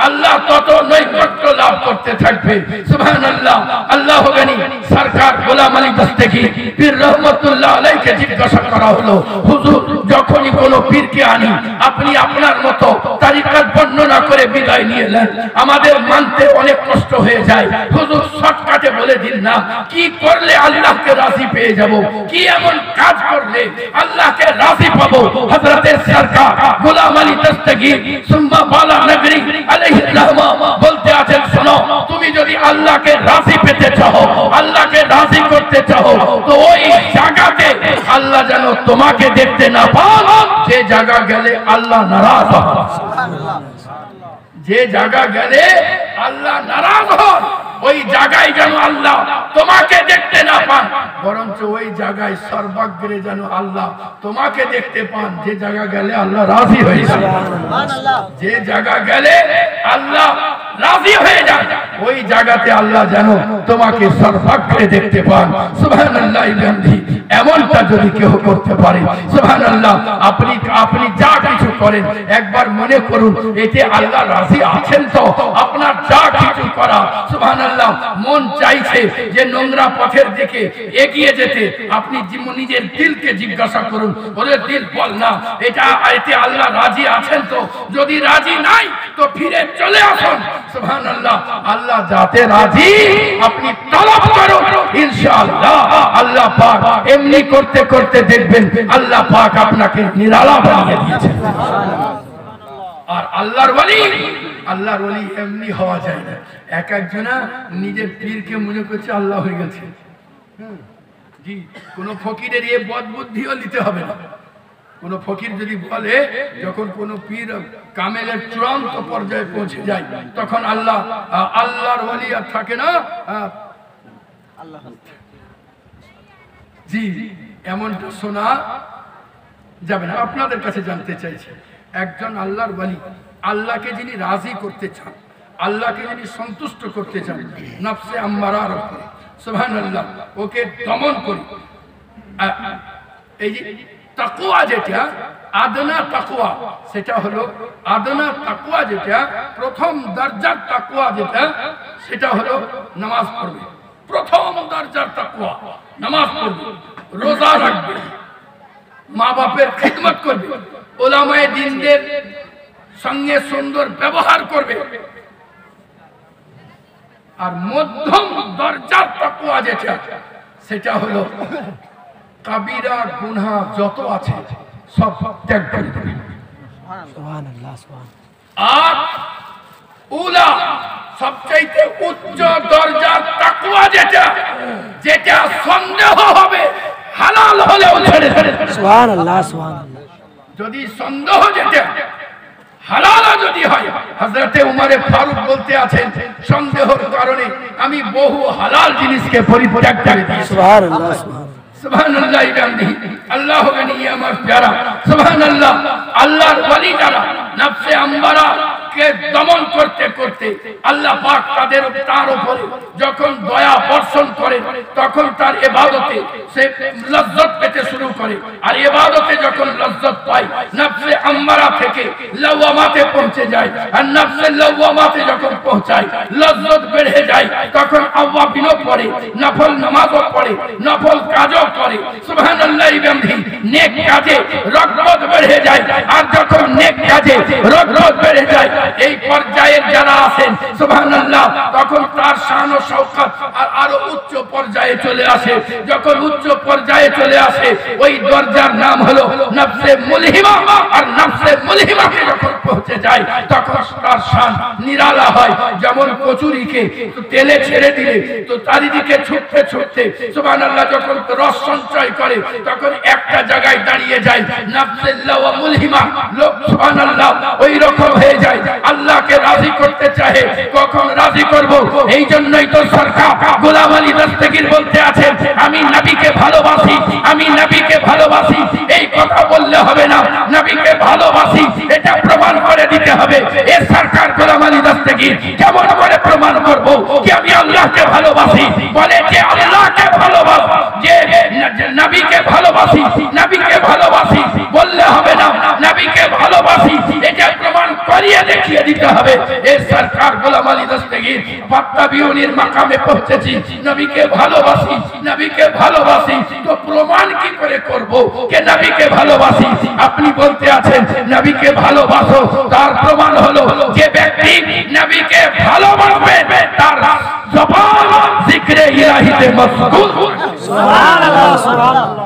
আল্লাহ তত নৈকট্য লাভ করতে থাকবে। সুবহানাল্লাহ। আল্লাহ গনি সরকার গোলাম আলী দস্তগী পীর রহমাতুল্লাহ আলাইহিকে জিজ্ঞাসা করা হলো, হুজুর যখনই কোনো পীরকে আনি আপনি আপনার মতো তারিকাত বর্ণনা করে বিদায় নিয়ে নেন, আমাদের মানতে অনেক কষ্ট হয়ে যায়। হুজুর শর্টকাটে বলে দিন না, কি করলে আল্লাহকে রাজি পেয়ে যাব, কি এমন কাজ করলে আল্লাহকে রাজি পাবো। হযরতে সরকার গোলাম আলী দস্তগী সুম্মা বালা নগরী বলতে আছেন, শোনো, তুমি যদি আল্লাহকে রাজি পেতে চাও, আল্লাহকে রাজি করতে চাও, তো ওই জায়গাতে আল্লাহ যেন তোমাকে দেখতে না পান যে জায়গা গেলে আল্লাহ নারাজ হন। যে জায়গা গেলে আল্লাহ নারাজ হন ওই জায়গায় যেন আল্লাহ তোমাকে দেখতে না পান, বরঞ্চ ওই জায়গায় সর্বাগ্রে যেন আল্লাহ তোমাকে দেখতে পান যে জায়গা গেলে আল্লাহ রাজি হয়ে যায়। যে জায়গা গেলে আল্লাহ রাজি হয়ে যায় ওই জায়গাতে আল্লাহ যেন তোমাকে সর্বাগ্রে দেখতে পান। সুবহানাল্লাহ। এমনটা যদি কেউ করতে পারে, সুবহানাল্লাহ, আপনি যা কিছু করেন একবার মনে করুন এতে আল্লাহ রাজি আছেন তো। আপনার যা কিছু করা, সুবহানাল্লাহ, মন চাইছে যে নোংরা পথের দিকে এগিয়ে যেতে, আপনি নিজের দিলকে জিজ্ঞাসা করুন, ওরে দিল বল না এতে আল্লাহ রাজি আছেন তো। যদি রাজি নাই তো ফিরে চলে আসুন। সুবহানাল্লাহ। আল্লাহ যাতে রাজি আপনি তলব করুন, ইনশাআল্লাহ আল্লাহ পাক এমনি করতে করতে দেখবেন আল্লাহ পাক আপনাকে নিরালা বানিয়ে দিয়েছেন। আর আল্লাহর ওলি এমনি হওয়া যায় না। এক একজনা নিজের পীরকে মনে করছে আল্লাহ হয়ে গেছে। জি, কোন ফকিরের এই বদ বুদ্ধিও নিতে হবে না। কোন ফকির যদি বলে যখন কোন পীর কামেলের চূড়ান্ত পর্যায়ে পৌঁছে যায় তখন আল্লাহর ওলি আর থাকে না। জি, এমনটা শোনা যাবে না। আপনাদের কাছে জানতে চাইছি, একজন আল্লাহর ওলি, আল্লাহকে যিনি রাজি করতে চান, আল্লাহকে যিনি সন্তুষ্ট করতে চান, নফসে আম্মারার উপরে, সুবহানাল্লাহ, ওকে দমন করি। এই যে তাকওয়া, যেটা আদনা তাকওয়া, সেটা হলো আদনা তাকওয়া, যেটা প্রথম দরজার তাকওয়া, যেটা সেটা হলো নামাজ পড়বে। প্রথম দরজার তাকওয়া নামাজ পড়বে, রোজা রাখবে, মা বাপের খিদমত করবে, ওলামায়ে দ্বীনদের সঙ্গে সুন্দর ব্যবহার করবে। আর মধ্যম দরজার তাকওয়া যেটা সেটা হলো কাবিরা গুনাহ যত আছে সব ত্যাগ করে দেবে। সুবহানাল্লাহ। আর উলা সবচাইতে উচ্চ দরজার তাকওয়া যেটা সন্দেহ হবে হালাল হলেও ছেড়ে দেবে। সুবহানাল্লাহ। যদি সন্দেহ যেটা হালাল যদি হয়, হযরতে উমরে ফারুক বলতে আছেন, সন্দেহের কারণে আমি বহু হালাল জিনিসকে পরিত্যাগ করে দিয়েছি। সুবহানাল্লাহ। সুবহানাল্লাহ। আল্লাহ গনি আমার প্যারা, সুবহানাল্লাহ। আল্লাহর ওলি যারা নফসে আম্মারা কে দমন করতে করতে আল্লাহ পাক তার উপরে যখন দয়া বর্ষণ করে তখন তার ইবাদতে সে লজ্জত পেতে শুরু করে। আর ইবাদতে যখন লজ্জত পায় নফসে আম্মারা থেকে লাওয়ামাতে পৌঁছে যায়। আর নফসে লাওয়ামাতে যখন পৌঁছায় লজ্জত বেড়ে যায়, তখন আওয়াবিনও পড়ে, নফল নামাজও পড়ে, নফল কাজও করে। সুবহানাল্লাহ। নেক কাজে রগবত বেড়ে যায়। আর যখন নেক কাজে রগবত বেড়ে যায় এই পর্যায়ের যারা আছেন সুবহানাল্লাহ, তখন তার শান ও শওকত আরো উচ্চ পর্যায়ে চলে আসে। যখন উচ্চ পর্যায়ে চলে আসে, ওই দরজার নাম হলো নফসে মুলহিমা। আর নফসে মুলহিমাকে যখন পৌঁছে যায়, তখন তার শান নিরালা হয়। যেমন কচুরিকে তেলে ছেড়ে দিলে তো চারিদিকে ছুটতে ছুটতে সুবহানাল্লাহ যখন রস সঞ্চয় করে, তখন একটা জায়গায় দাঁড়িয়ে যায়। নফসুল্লাহ ওয়া মুলহিমা লোক সুবহানাল্লাহ ওই রকম হয়ে যায়। আল্লাহকে রাজি করতে চাহে, কখন রাজি করব? এই জন্যই তো সরকার গোলাম আলী দস্তগীর বলতে আছেন, আমি নবীকে ভালোবাসি, আমি নবীকে ভালোবাসি। এই কথা বললে হবে না, নবীকে ভালোবাসি এটা প্রমাণ করে দিতে হবে। এ সরকার গোলাম আলী দস্তগীর কেমন করে প্রমাণ করব কি আমি আল্লাহকে ভালোবাসি? বলে যে আল্লাহকে ভালোবাসি, যে নবীকে ভালোবাসি, নবীকে ভালোবাসি বললে হবে না, নবীকে ভালোবাসি এটা প্রমাণ করিয়ে দেখিয়ে দিতে হবে। এই সরকার গোলাম আলী দস্তগীর বাত্তাবিউনির মাকামে পৌঁছেছি, নবীকে ভালোবাসি, নবীকে ভালোবাসি। তো প্রমাণ কি করে করব যে নবীকে ভালোবাসি? আপনি বলতে আছেন নবীকে ভালোবাসো, তার প্রমাণ হলো যে ব্যক্তি নবীকে ভালোবাসবে তার জবান জিকরে ইলাহিতে মশগুল। সুবহানাল্লাহ, সুবহানাল্লাহ।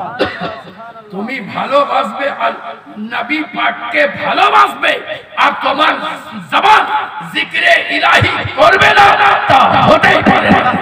তুমি ভালোবাসবে আর নবী পাককে ভালোবাসবে, আর তোমার জবান জিকরে ইলাহি করবে না, তা হতেই পারে না।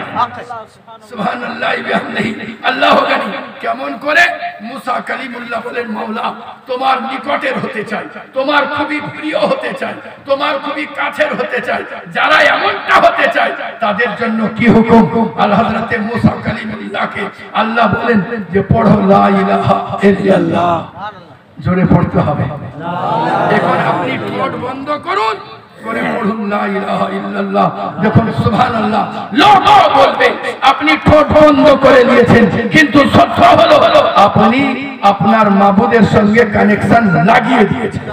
সুবহানাল্লাহ বিহামদিহি। আল্লাহ গানি কেমন করে? মুসা কালিমুল্লাহ বলেন, মাওলা তোমার নিকটের হতে চাই, তোমার খুবই প্রিয় হতে চাই, তোমার খুবই কাছের হতে চাই। যারা এমনটা হতে চায় তাদের জন্য কি হুকুম? আল হযরতে মুসা কালিমুল্লাহকে আল্লাহ বলেন যে পড়ো লা ইলাহা ইল্লাল্লাহ। জোরে পড়তে হবে। এখন আপনি ঠোঁট বন্ধ করুন, করে পড়ুন লা ইলাহা ইল্লাল্লাহ। যখন সুবহানাল্লাহ লোক বলবে আপনি ঠোঁট বন্ধ করে নিয়েছেন, কিন্তু সত্য হলো আপনি আপনার মাবুদের সঙ্গে কানেকশন লাগিয়ে দিয়েছেন।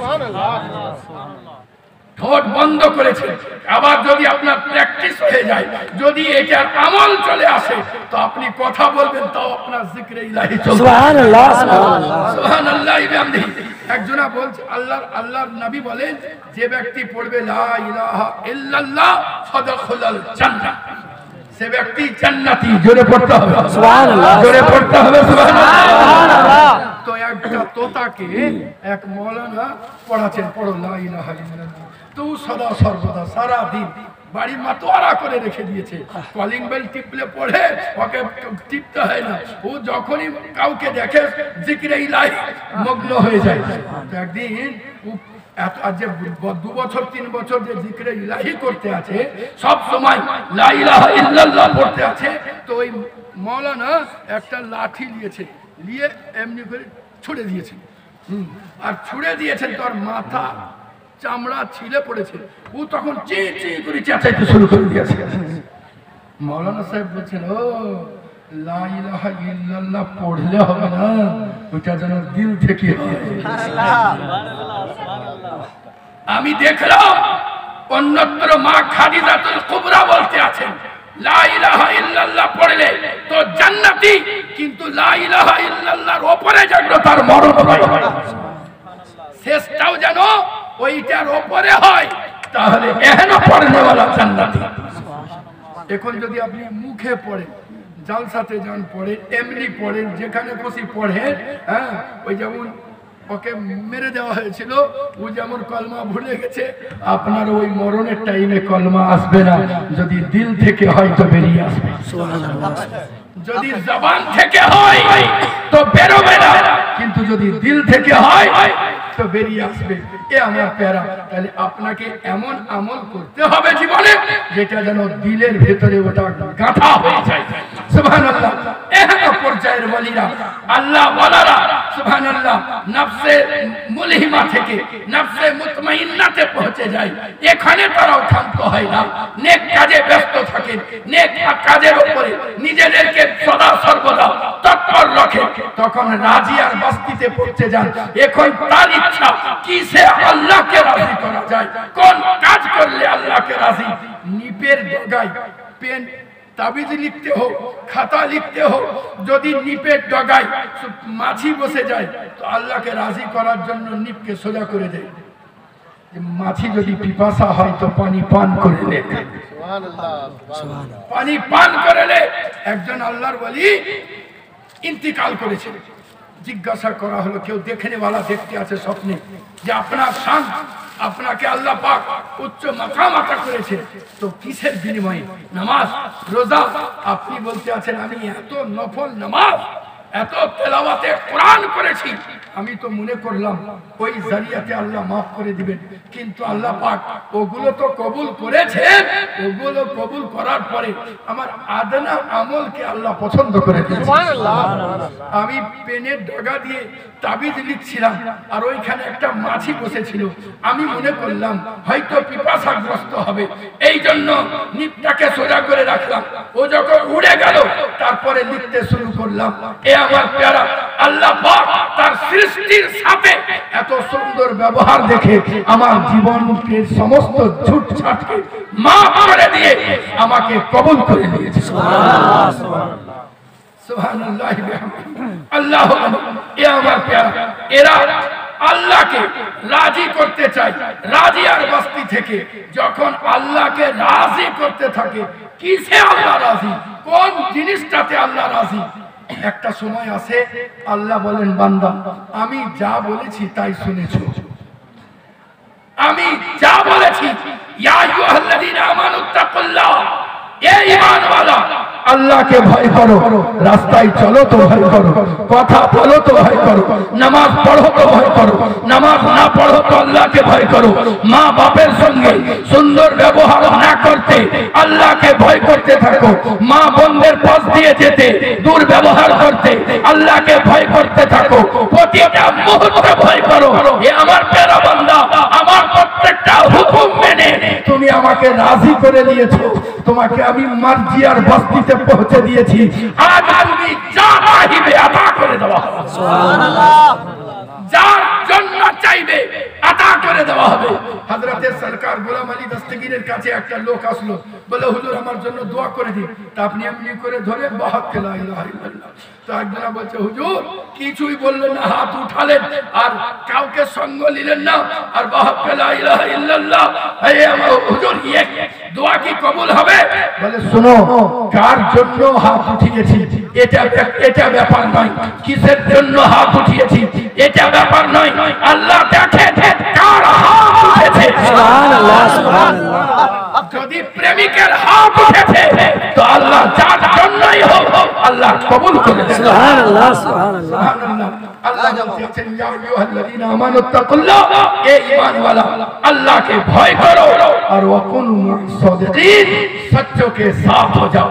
ঠোঁট বন্ধ করেছেন। আবার যদি আপনার প্র্যাকটিস হয়ে যায়, যদি এটার আমল চলে আসে, তো আপনি কথা বলবেন, তাও আপনার জিকরে ইলাহি চলবে। সুবহানাল্লাহ, সুবহানাল্লাহ, সুবহানাল্লাহ বিহামদিহি। একজনা বলছে আল্লাহর নবী বলেন, যে ব্যক্তি পড়বে লা ইলাহা ইল্লাল্লাহ ফাদাখালাল জান্নাহ, সে ব্যক্তি জান্নাতি। জোরে পড়তে হবে সুবহানাল্লাহ, জোরে পড়তে হবে সুবহানাল্লাহ। তো একটা তোতাকে এক মাওলানা পড়াচ্ছেন, পড়ো লা ইলাহা ইল্লাল্লাহ। তো সদা সর্বদা সারা দিন বাড়ি মাতোয়ারা করে রেখে দিয়েছে। কলিং বেল টিপলে পড়ে, ওকে টিপতে হয় না। ও যখনই কাউকে দেখে জিকরে ইলাহি মগ্ন হয়ে যায়। তো একদিন যে 2 বছর 3 বছর যে জিকরে ইলাহি করতে আছে, সব সময় লা ইলাহা ইল্লাল্লাহ পড়তে আছে। তো ওই মাওলানা একটা লাঠি নিয়েছে, নিয়ে এমনি করে ছুঁড়ে দিয়েছেন। আর ছুঁড়ে দিয়েছেন, তোর মাথা চামড়া ছিলে পড়েছে। ও তখন চি চি করে চেঁচাইতে শুরু করে দিয়েছে। মাওলানা সাহেব বলছেন, ও লা ইলাহা ইল্লাল্লাহ পড়লে হবে না, ওটা যেন দিল থেকে হয়। আমি দেখলাম অন্যত্র মা খাদিজাতুল কুবরা বলতে আছেন, লা ইলাহা ইল্লাল্লাহ পড়লে তো জান্নাতি, কিন্তু লা ইলাহা ইল্লাল্লাহর উপরে যেন তার মরণ হয়, শেষটাও যেন ওইটার উপরে হয়, তাহলে এহেন পড়নেওয়ালা জান্নাতি। এখন যদি আপনি মুখে পড়েন, জালসাতে যান পড়েন, এমনি পড়েন, যেখানে খুশি পড়েন, হ্যাঁ, ওই যেমন ওকে মেরে দেওয়া হয়েছিল, ও যেমন কলমা ভুলে গেছে, আপনার ওই মরণের টাইমে কলমা আসবে না। যদি দিল থেকে হয় তো বেরিয়ে আসবে, যদি জবান থেকে হয় তো বেরোবে না, কিন্তু যদি দিল থেকে হয় তো বেরিয়ে আসবে। এ আমার প্যারা। তাহলে আপনাকে এমন আমল করতে হবে জীবনে, যেটা যেন দিলের ভেতরে ওটা গাঁথা হয়ে যায়। সুবহানাল্লাহ। এহেন পর্যায়ের ওয়ালিরা, আল্লাহ ওয়ালারা সুবহানাল্লাহ নফসে মুলহিমা থেকে নফসে মুতমাইন্নাতে পৌঁছে যায়। এখানে তারাও ক্ষান্ত হয় না, নেক কাজে ব্যস্ত থাকেন, নেক কাজের উপরে নিজেদেরকে সদা সর্বদা তৎপর রাখে। তখন রাজি আর বাস্তিতে পৌঁছে যান। এখন তার ইচ্ছা কিসে আল্লাহকে রাজি করা যায়, কোন কাজ করলে আল্লাহকে রাজি। নিপের ডগায় পেন তাবিজ লিখতে হোক, খাতা লিখতে হোক, যদি নিপের ডগায় মাছি বসে যায়, তো আল্লাহকে রাজি করার জন্য নিপকে সোজা করে দেয়। মাছি যদি পিপাসা হয় তো পানি পান করে নে, পানি পান করে নে। একজন আল্লাহর ওলি ইন্তিকাল করেছে, জিজ্ঞাসা করা হলো, কেউ দেখনেওয়ালা দেখতে আছে স্বপ্নে যে আপনার শান, আপনাকে আল্লাহ পাক উচ্চ মাকাম আতা করেছে, তো কিসের বিনিময়ে? নামাজ, রোজা। আপনি বলতে আছেন আমি এত নফল নামাজ, এত তেলাওয়াতে কোরআন করেছি, আমি তো মনে করলাম ওই জারিয়াতে আল্লাহ মাফ করে দিবেন, কিন্তু আল্লাহ পাক ওগুলো তো কবুল করেছেন। ওগুলো কবুল করার পরে আমার আদনা আমলকে আল্লাহ পছন্দ করে দিয়েছেন। আমি পেনের ডগা দিয়ে তাবিজ লিখছিলাম, আর ওইখানে একটা মাছি বসেছিল। আমি মনে করলাম হয়তো পিপাসাগ্রস্ত হবে, এই জন্য নিপটাকে সোজা করে রাখলাম। ও যখন উড়ে গেল তারপরে লিখতে শুরু করলাম। এ আমার প্যারা আল্লাহ পাক তার সৃষ্টির সাথে এত সুন্দর ব্যবহার দেখে আমার জীবনকে সমস্ত ঝুটঝাটকে মাফ করে দিয়ে আমাকে কবুল করে নিয়েছে। সুবহানাল্লাহ, সুবহানাল্লাহ, আল্লাহু আকবার। এ আমার প্যারা, এরা আল্লাহকে রাজি করতে চায়। রাজি আর বস্তি থেকে যখন আল্লাহকে রাজি করতে থাকে, কিসে আল্লাহ রাজি, কোন জিনিসটাতে আল্লাহ রাজি? একটা সময় আসে আল্লাহ বলেন, বান্দা আমি যা বলেছি তাই শুনেছো, আমি যা বলেছি, ইয়া আইয়ুহাল্লাযীনা আমানুত্তাকুল্লাহ, এ ঈমানওয়ালা আল্লাহকে ভয় করো, রাস্তায় চলো তো ভয় করো, কথা বলো তো ভয় করো, নামাজ পড়ো তো ভয় করো, নামাজ না পড়ো তো আল্লাহকে ভয় করো, মা বাপের সঙ্গে সুন্দর ব্যবহার না করতে আল্লাহকে ভয় করতে থাকো, মা বোনদের পাশ দিয়ে যেতে দুর্ব্যবহার করতে আল্লাহকে ভয় করতে থাকো, প্রতিটা মুহূর্তে ভয় করো। এ আমার প্যারা বান্দা, আমার প্রত্যেকটা হুকুম মেনে তুমি আমাকে রাজি করে দিয়েছো, তোমাকে আমি মার্জিয়ার বস্তিতে পৌঁছে দিয়েছি। আজ তুমি যা চাইবে আতা করে দেওয়া হবে। সুবহানাল্লাহ, যার জন্য চাইবে আতা করে দেওয়া হবে। হযরতে সরকার গোলাম আলী দস্তগীরের কাছে একটা লোক আসলো, বলে হুজুর আমার জন্য দোয়া করে দিন। তা আপনি এমনি করে ধরে বাহাক্কে লা ইলাহা ইল্লাল্লাহ। তো একজনা বলছে হুজুর কিছুই বললেন না, হাত উঠালেন আর কাউকে সঙ্গ নিলেন না, আর বাহাক্কে লা ইলাহা ইল্লাল্লাহ। এই আমার হুজুর ইয়ে দোয়া কি কবুল হবে? বলে শোনো, কার জন্য হাত উঠিয়েছি এটা ব্যাপার নয়, কিসের জন্য হাত উঠিয়েছি এটা ব্যাপার নয়, আল্লাহ দেখে কার হাত উঠেছে। সুবহানাল্লাহ, সুবহানাল্লাহ। যদি প্রেমিকের হাত উঠেছে তো আল্লাহ যার জন্যই হোক আল্লাহ কবুল করে দেন। সুবহানাল্লাহ, সুবহানাল্লাহ। আল্লাহ বলছেন ইয়া আইয়ুহাল্লাযীনা আমানুত্তাকুল্লাহ, এ ঈমানওয়ালা আল্লাহকে ভয় করো আর ওয়াকুনু মুসাদিকিন, সত্যকে সাথ হয়ে যাও,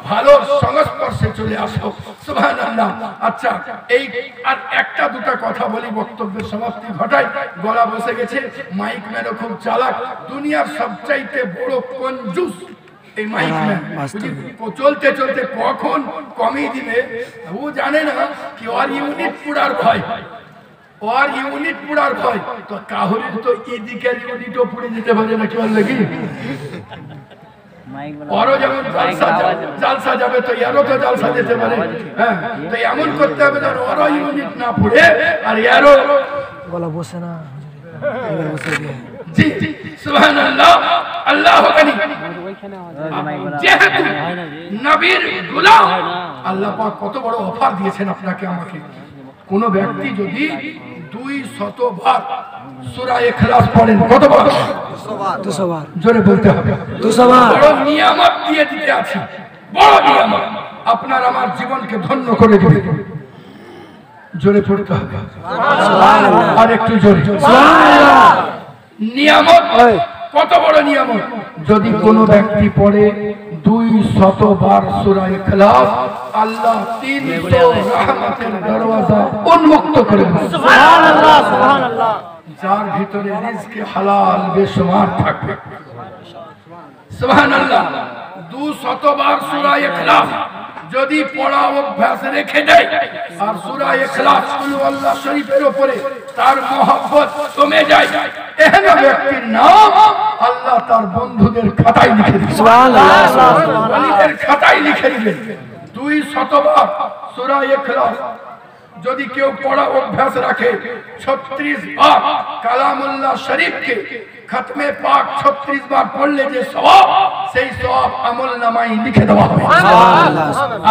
ভালোর সংস্পর্শে চলে আসো। সুবহানাল্লাহ। আচ্ছা, এই আর একটা দুটা কথা বলি, বক্তব্যের সমাপ্তি ঘটাই। গলা বসে গেছে, মাইক ম্যানও খুব চালাক, দুনিয়ার সবচাইতে বড় কঞ্জুস এই মাইক ম্যান। চলতে চলতে কখন কমিয়ে দিবে ও জানে না, কি ওর ইউনিট পুরার ভয়, ওর ইউনিট পুরার ভয়। তো কাহুরির তো এদিকের ইউনিটও পুড়ে যেতে পারে না, কি বললে কি ওরও যেমন জালসা যাবে তো এরও তো জালসা যেতে পারে। হ্যাঁ, তো এমন করতে হবে যেন ওরও ইউনিট না পুড়ে আর এরও গলা বসে না। জি সুবহানাল্লাহ, আল্লাহু আকবার। যেহেতু নবীর গোলাম, আল্লাহ পাক কত বড় অফার দিয়েছেন আপনাকে আমাকে। কোন ব্যক্তি যদি 200 বার সূরা ইখলাস পড়েন, কতবার? 200 বার। জোরে বলতে হবে, 200 বার। বড় নিয়ামত দিয়ে দিতে আছে, বড় নিয়ামত আপনার আমার জীবনকে ধন্য করে দিবে। জোরে পড়তে হবে, সুবহানাল্লাহ। আর একটু জোরে, সুবহানাল্লাহ। নিয়ামত কত বড় নিয়ামত! যদি কোনো ব্যক্তি পড়ে 200 বার সূরা ইখলাস, আল্লাহ 300 রহমতের দরওয়াজা উন্মুক্ত করে দেন। সুবহানাল্লাহ, সুবহানাল্লাহ। যার ভিতরে রিজকে হালাল বেশুমার থাকবে। সুবহানাল্লাহ। 200 বার সূরা ইখলাস যদি পড়া অভ্যাস রেখে দেয় আর সূরা ইখলাস কুল আল্লাহ শরীফের উপরে তার মহব্বত কমে যায়, এহেন ব্যক্তির নাম আল্লাহ তার বন্ধুদের খাতায় লিখে দিবেন। সুবহানাল্লাহ, ওলিদের খাতায় লিখে দিবেন। 200 বার সূরা ইখলাস যদি কেউ পড়া অভ্যাস রাখে, 36 বার কালামুল্লাহ শরীফকে खत्मे पाक 36 बार पढ़ले जे सवाब সেই সওয়াব আমলনামায় লিখে দেওয়া হবে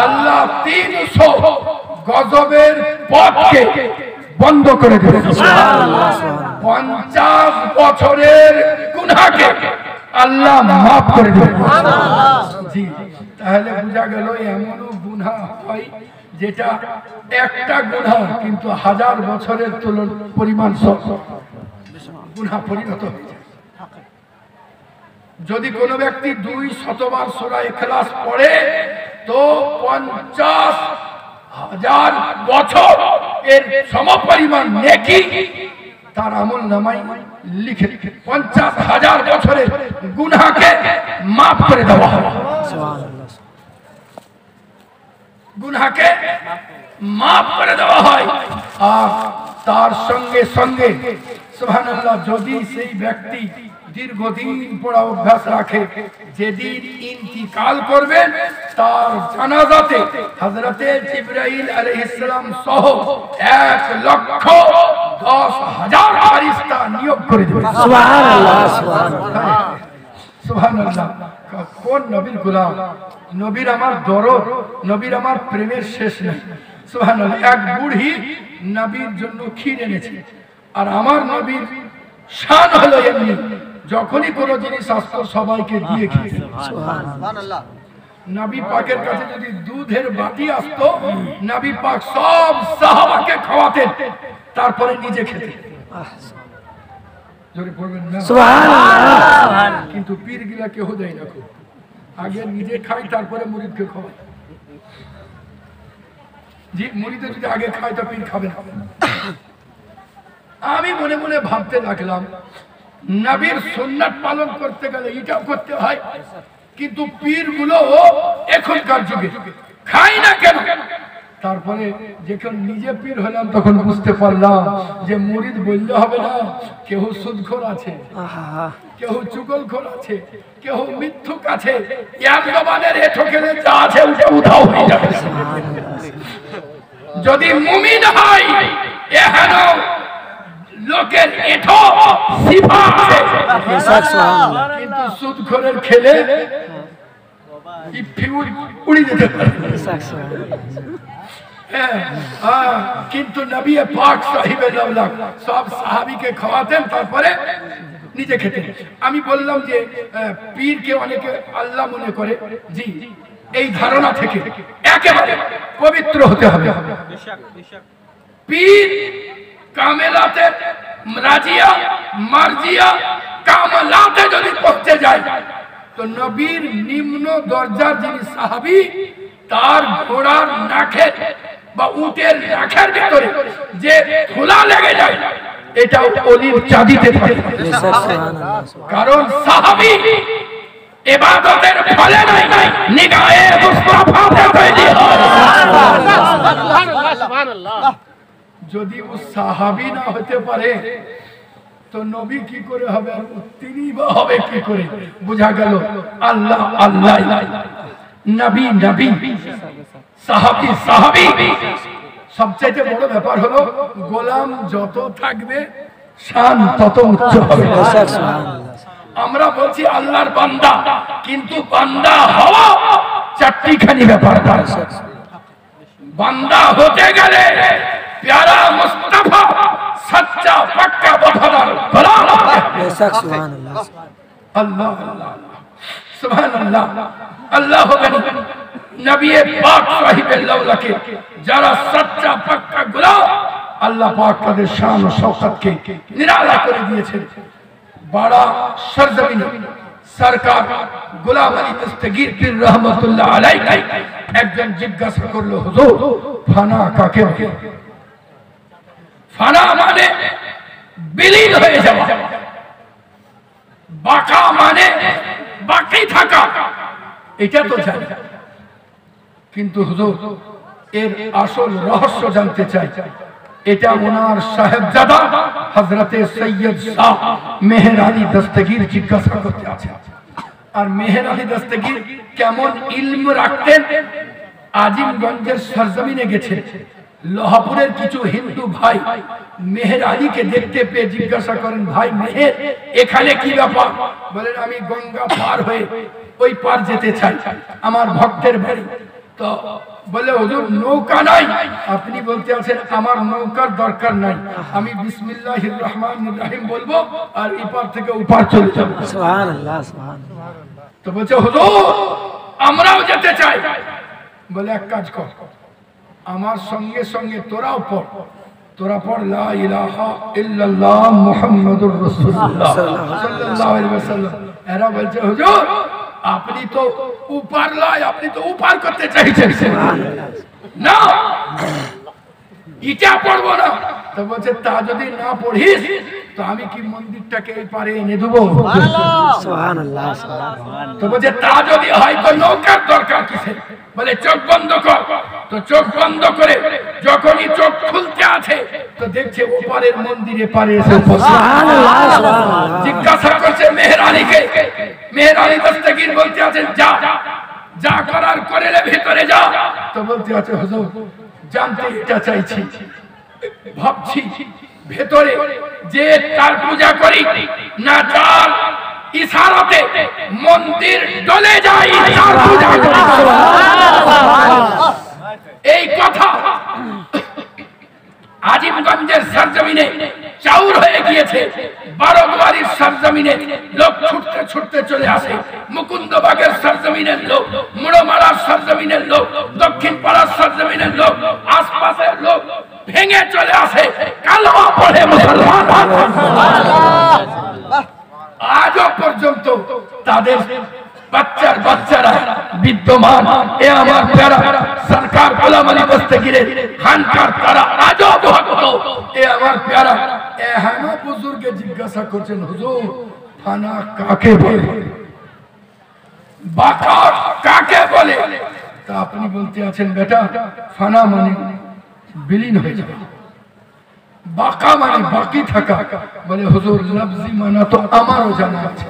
আল্লাহ 300 গজবের পথকে বন্ধ করে দেবে সুবহানাল্লাহ 50 বছরের গুনাহকে আল্লাহ maaf করে দেবে সুবহানাল্লাহ জি তাহলে বুঝা গেল এমনও গুনাহ হয় যেটা একটা গুনাহ কিন্তু 1000 বছরের পরিমাণ সব গুনাহ পরিণত হয়ে যায় যদি কোনো ব্যক্তি 200 বার সূরা ইখলাস পড়ে তো 50,000 বছর এর সমপরিমাণ নেকি তার আমলনামায় লিখে 50,000 বছরের গুনাহকে maaf করে দেওয়া হবে সুবহানাল্লাহ গুনাহকে maaf করে দেওয়া হয় আর তার সঙ্গে সঙ্গে সুবহানাল্লাহ যদি সেই ব্যক্তি দীর্ঘদিন পড়া অভ্যাস রাখে যেদিন ইন্তিকাল করবেন তার জানাজাতে হযরতে জিবরাইল আলাইহিস সালাম সহ 1,10,000 ফেরেশতা নিয়োগ করে দেবেন সুবহানাল্লাহ সুবহানাল্লাহ সুবহানাল্লাহ কোন নবীর গোলাম নবীর আমার দরদ নবীর আমার প্রেমের শেষ নেই সুবহানাল্লাহ এক বুড়ি নবীর জন্য ক্ষীর এনেছে আর আমার নবীর শান হলো এমনি যখনই কোন জিনিস আসতো সবাইকে দিয়ে খেতেন সুবহানাল্লাহ নবী পাকের কাছে যদি দুধের বাটি আসতো নবী পাক সব সাহাবাকে খাওয়াতেন তারপরে নিজে খেতেন জোরে পড়বেন না সুবহানাল্লাহ কিন্তু পীরগিলা কেউ দেয় না খুব আগে নিজে খায় তারপরে মুরিদকে খাওয়ায় জি মুরিদ যদি আগে খায় তো পীর খাবে না আমি মনে মনে ভাবতে লাগলাম নবীর সুন্নাত পালন করতে গেলে এটাও করতে হয় কিন্তু পীরগুলো এখনকার যুগে খায় না কেন তারপরে যখন নিজে পীর হলাম তখন বুঝতে পারলাম যে মুরিদ বললে হবে না কেউ সুদখোর আছে কেউ চুগলখোর আছে কেউ মিথ্যুক আছে এক জবানের এঠো খেলে যা আছে ওটা উধাও হয়ে যাবে যদি মুমিন হয় এহেন লোকের এঠো সিফা আছে কিন্তু সুদখোরের খেলে উড়ে যেতে পারে কিন্তু নবী পাক সাহিবে লাউলা সব সাহাবীকে খাওয়াতেন তারপরে নিজে খেতেন আমি বললাম যে পীরকে অনেকে আল্লাহ মনে করে জি এই ধারণা থেকে একেবারে পবিত্র হতে হবে পীর কামেলাতে রাজিয়া মারজিয়া কামালাতে যদি পৌঁছে যায় তো নবীর নিম্ন দরজার যিনি সাহাবী তার ঘোড়ার নাখে বা উটের নাখের ভিতরে যে ধুলা লেগে যায় এটা ওলির চাঁদিতে থাকে কারণ সাহাবী ইবাদতের ফলে নাই নিগাহে মুস্তাফাতে তৈরি হয় সুবহানাল্লাহ যদি ও সাহাবী না হতে পারে তো নবী কি করে হবে আর তিনি বা হবে কি করে বুঝা গেল আল্লাহ আল্লাহ নবী নবী সাহাবী সাহাবী সবচেয়ে বড় ব্যাপার হলো গোলাম যত থাকবে শান তত উচ্চ হবে আমরা বলছি আল্লাহর বান্দা কিন্তু বান্দা হওয়া চারটিখানি ব্যাপার বান্দা হতে গেলে प्यारा मुस्तफा सच्चा पक्का वफादार गोलाम सुभान अल्लाह सुभान अल्लाह अल्लाह नबी पाक साहिब लौला के जरा सच्चा पक्का गोलाम अल्लाह पाक তাদের শান ও শওকতকে নিরালা করে দিয়েছেন বড় সরজমিন সরকার গোলাম আলী দস্তগীর পীর রহমাতুল্লাহ আলাইহি একজন জিজ্ঞাসা করলো হুজুর ফানা কাকে বলে ফানা মানে বিলীন হয়ে যাওয়া বাকা মানে বাকি থাকা এটা তো জানি কিন্তু হুজুর এর আসল রহস্য জানতে চাই এটা ওনার সাহেবজাদা হযরতে সৈয়দ শাহ মেহের আলী দস্তগীর জিজ্ঞাসা করতে আছে আর মেহের আলী দস্তগীর কেমন ইলম রাখতেন আজিমগঞ্জের সরজমিনে গেছে লোহাপুরের কিছু হিন্দু ভাই মেহের আলীকে দেখতে পেয়ে জিজ্ঞাসা করেন, ভাই মেহের এখানে কি ব্যাপার? বলেন আমি গঙ্গা পার হয়ে ওই পার যেতে চাই, আমার ভক্তের বাড়ি। তো বলে হুজুর নৌকা নাই? আপনি বলতে আছেন আমার নৌকার দরকার নাই, আমি বিসমিল্লাহির রহমানির রহিম বলবো আর এপার থেকে ওপার চলে যাব। সুবহানাল্লাহ, সুবহানাল্লাহ। তো বলছে হুজুর আমরাও যেতে চাই। বলে এক কাজ কর, আমার সঙ্গে সঙ্গে তোরাও পড়, তোরা পড় লা ইলাহা ইল্লাল্লাহ মুহাম্মাদুর রাসূলুল্লাহ সাল্লাল্লাহু আলাইহি ওয়াসাল্লাম। এরা বলছে হুজুর আপনি তো উপার লয়, আপনি তো উপার করতে চাইছেন না, এটা পড়বো না। তো বলছে তা যদি না পড়িস তো আমি কি মন্দিরটাকে এই পারে এনে দেবো? সুবহানাল্লাহ, সুবহানাল্লাহ। তো বলছে তা যদি হয় তো নৌকার দরকার কিসে? বলে চোখ বন্ধ কর। তো চোখ বন্ধ করে যখনই চোখ খুলতে আছে তো দেখছে ওপারের মন্দিরে পারে এসে সুবহানাল্লাহ, সুবহানাল্লাহ। জিজ্ঞাসা করছে মেহের আলীকে। মেহের আলী দস্তগীর বলতে আছেন যা যা করার করে রে, ভিতরে যা। তো বলতে আছে হুজুর জানতে এটা চাইছি, ভাবছি ভেতরে যে তার পূজা করি না তার ইশারাতে মন্দির ডলে যায়, তার পূজা করি। এই কথা আজিমগঞ্জের সরজমিনে চাউর হয়ে গিয়েছে, বারোদুয়ারির সরজমিনে লোক ছুটতে ছুটতে চলে আসে, মুকুন্দবাগের সরজমিনের লোক, মুড়োমারার সরজমিনের লোক, দক্ষিণ পাড়ার সরজমিনের লোক, আশপাশের লোক ভেঙে চলে আসে, কালেমা পড়ে মুসলমান। আজও পর্যন্ত তাদের বাচ্চারা বিদ্যমান। এ আমার প্যারা সরকার গোলাম আলী দস্তগীরের খানকার তারা আজও ভক্ত। এ আমার প্যারা এহানো বুজুর্গে জিজ্ঞাসা করছেন হুজুর ফানা কাকে বলে, বাকা কাকে বলে? তা আপনি বলতে আছেন বেটা ফানা মানে বিলীন হয়ে যাবে, বাকা মানে বাকি থাকা। বলে হুজুর লফজি মানা তো আমারও জানা আছে,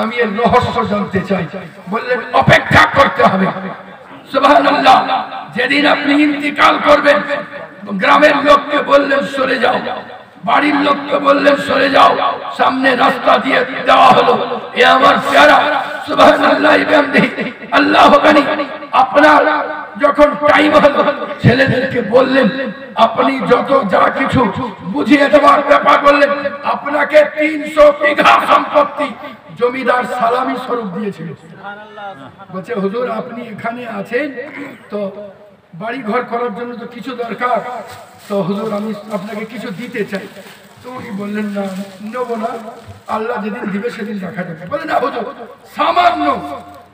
আমি এর রহস্য জানতে চাই। বললেন অপেক্ষা করতে হবে। সুবহানাল্লাহ। যেদিন আপনি ইন্তিকাল করবেন গ্রামের লোককে বললেন সরে যাও, বাড়ির লোককে বললেন সরে যাও, সামনে রাস্তা দিয়ে দেওয়া হলো। এ আমার প্যারা সুবহানাল্লাহ বিহামদিহি আল্লাহু গানি। আপনার যখন টাইম হলো ছেলেদেরকে বললেন আপনি যত যা কিছু বুঝিয়ে দেওয়ার ব্যাপার বললেন, আপনাকে 300 বিঘা সম্পত্তি জমিদার সালামি স্বরূপ দিয়েছিল। বলছে হুজুর আপনি এখানে আছেন তো বাড়ি ঘর করার জন্য তো কিছু দরকার, তো হুজুর আমি আপনাকে কিছু দিতে চাই। তো উনি বললেন না নেবো না, আল্লাহ যেদিন দিবে সেদিন দেখা যাবে। বলে না হুজুর সামান্য।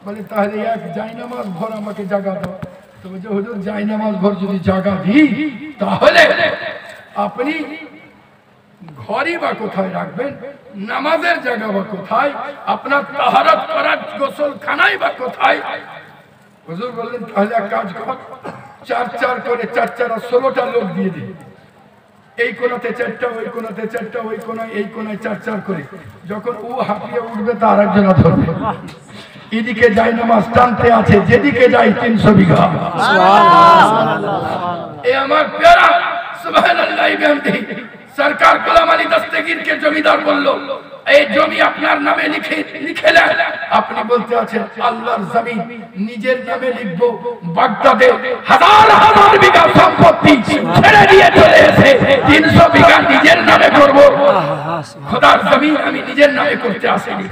বলে তাহলে এক জায়নামাজ ভর আমাকে জায়গা দাও। তো বলছে হুজুর জায়নামাজ ভর যদি জায়গা দিই তাহলে আপনি ঘরই বা কোথায় রাখবেন, নামাজের জায়গা বা কোথায়, আপনার তাহারাত করার গোসলখানাই বা কোথায়? হুজুর বললেন তাহলে এক কাজ কর, 4 করে 4 16টা লোক দিয়ে দিই, এই কোনাতে 4টা, ওই কোনাতে 4টা, ওই কোনায় এই কোনায় 4 করে। যখন ও হাঁপিয়ে উঠবে তার একজনা ধরবে। এদিকে যাই নামাজ টানতে আছে, যেদিকে যাই 300 বিঘা। এ আমার প্যারা সুবহানাল্লাহ বিহামদিহি। সরকার গোলাম আলী দস্তগীরকে জমিদার বলল এই জমি আপনার নামে লিখে নেন। আপনি বলতে আছেন আল্লাহর জমিন নিজের নামে লিখব, বাগদাদে হাজার হাজার বিঘা সম্পত্তি ছেড়ে দিয়ে চলে এসে 300 বিঘা নিজের নামে করব। খোদার জমিন আমি নিজের নামে করতে আসিনি।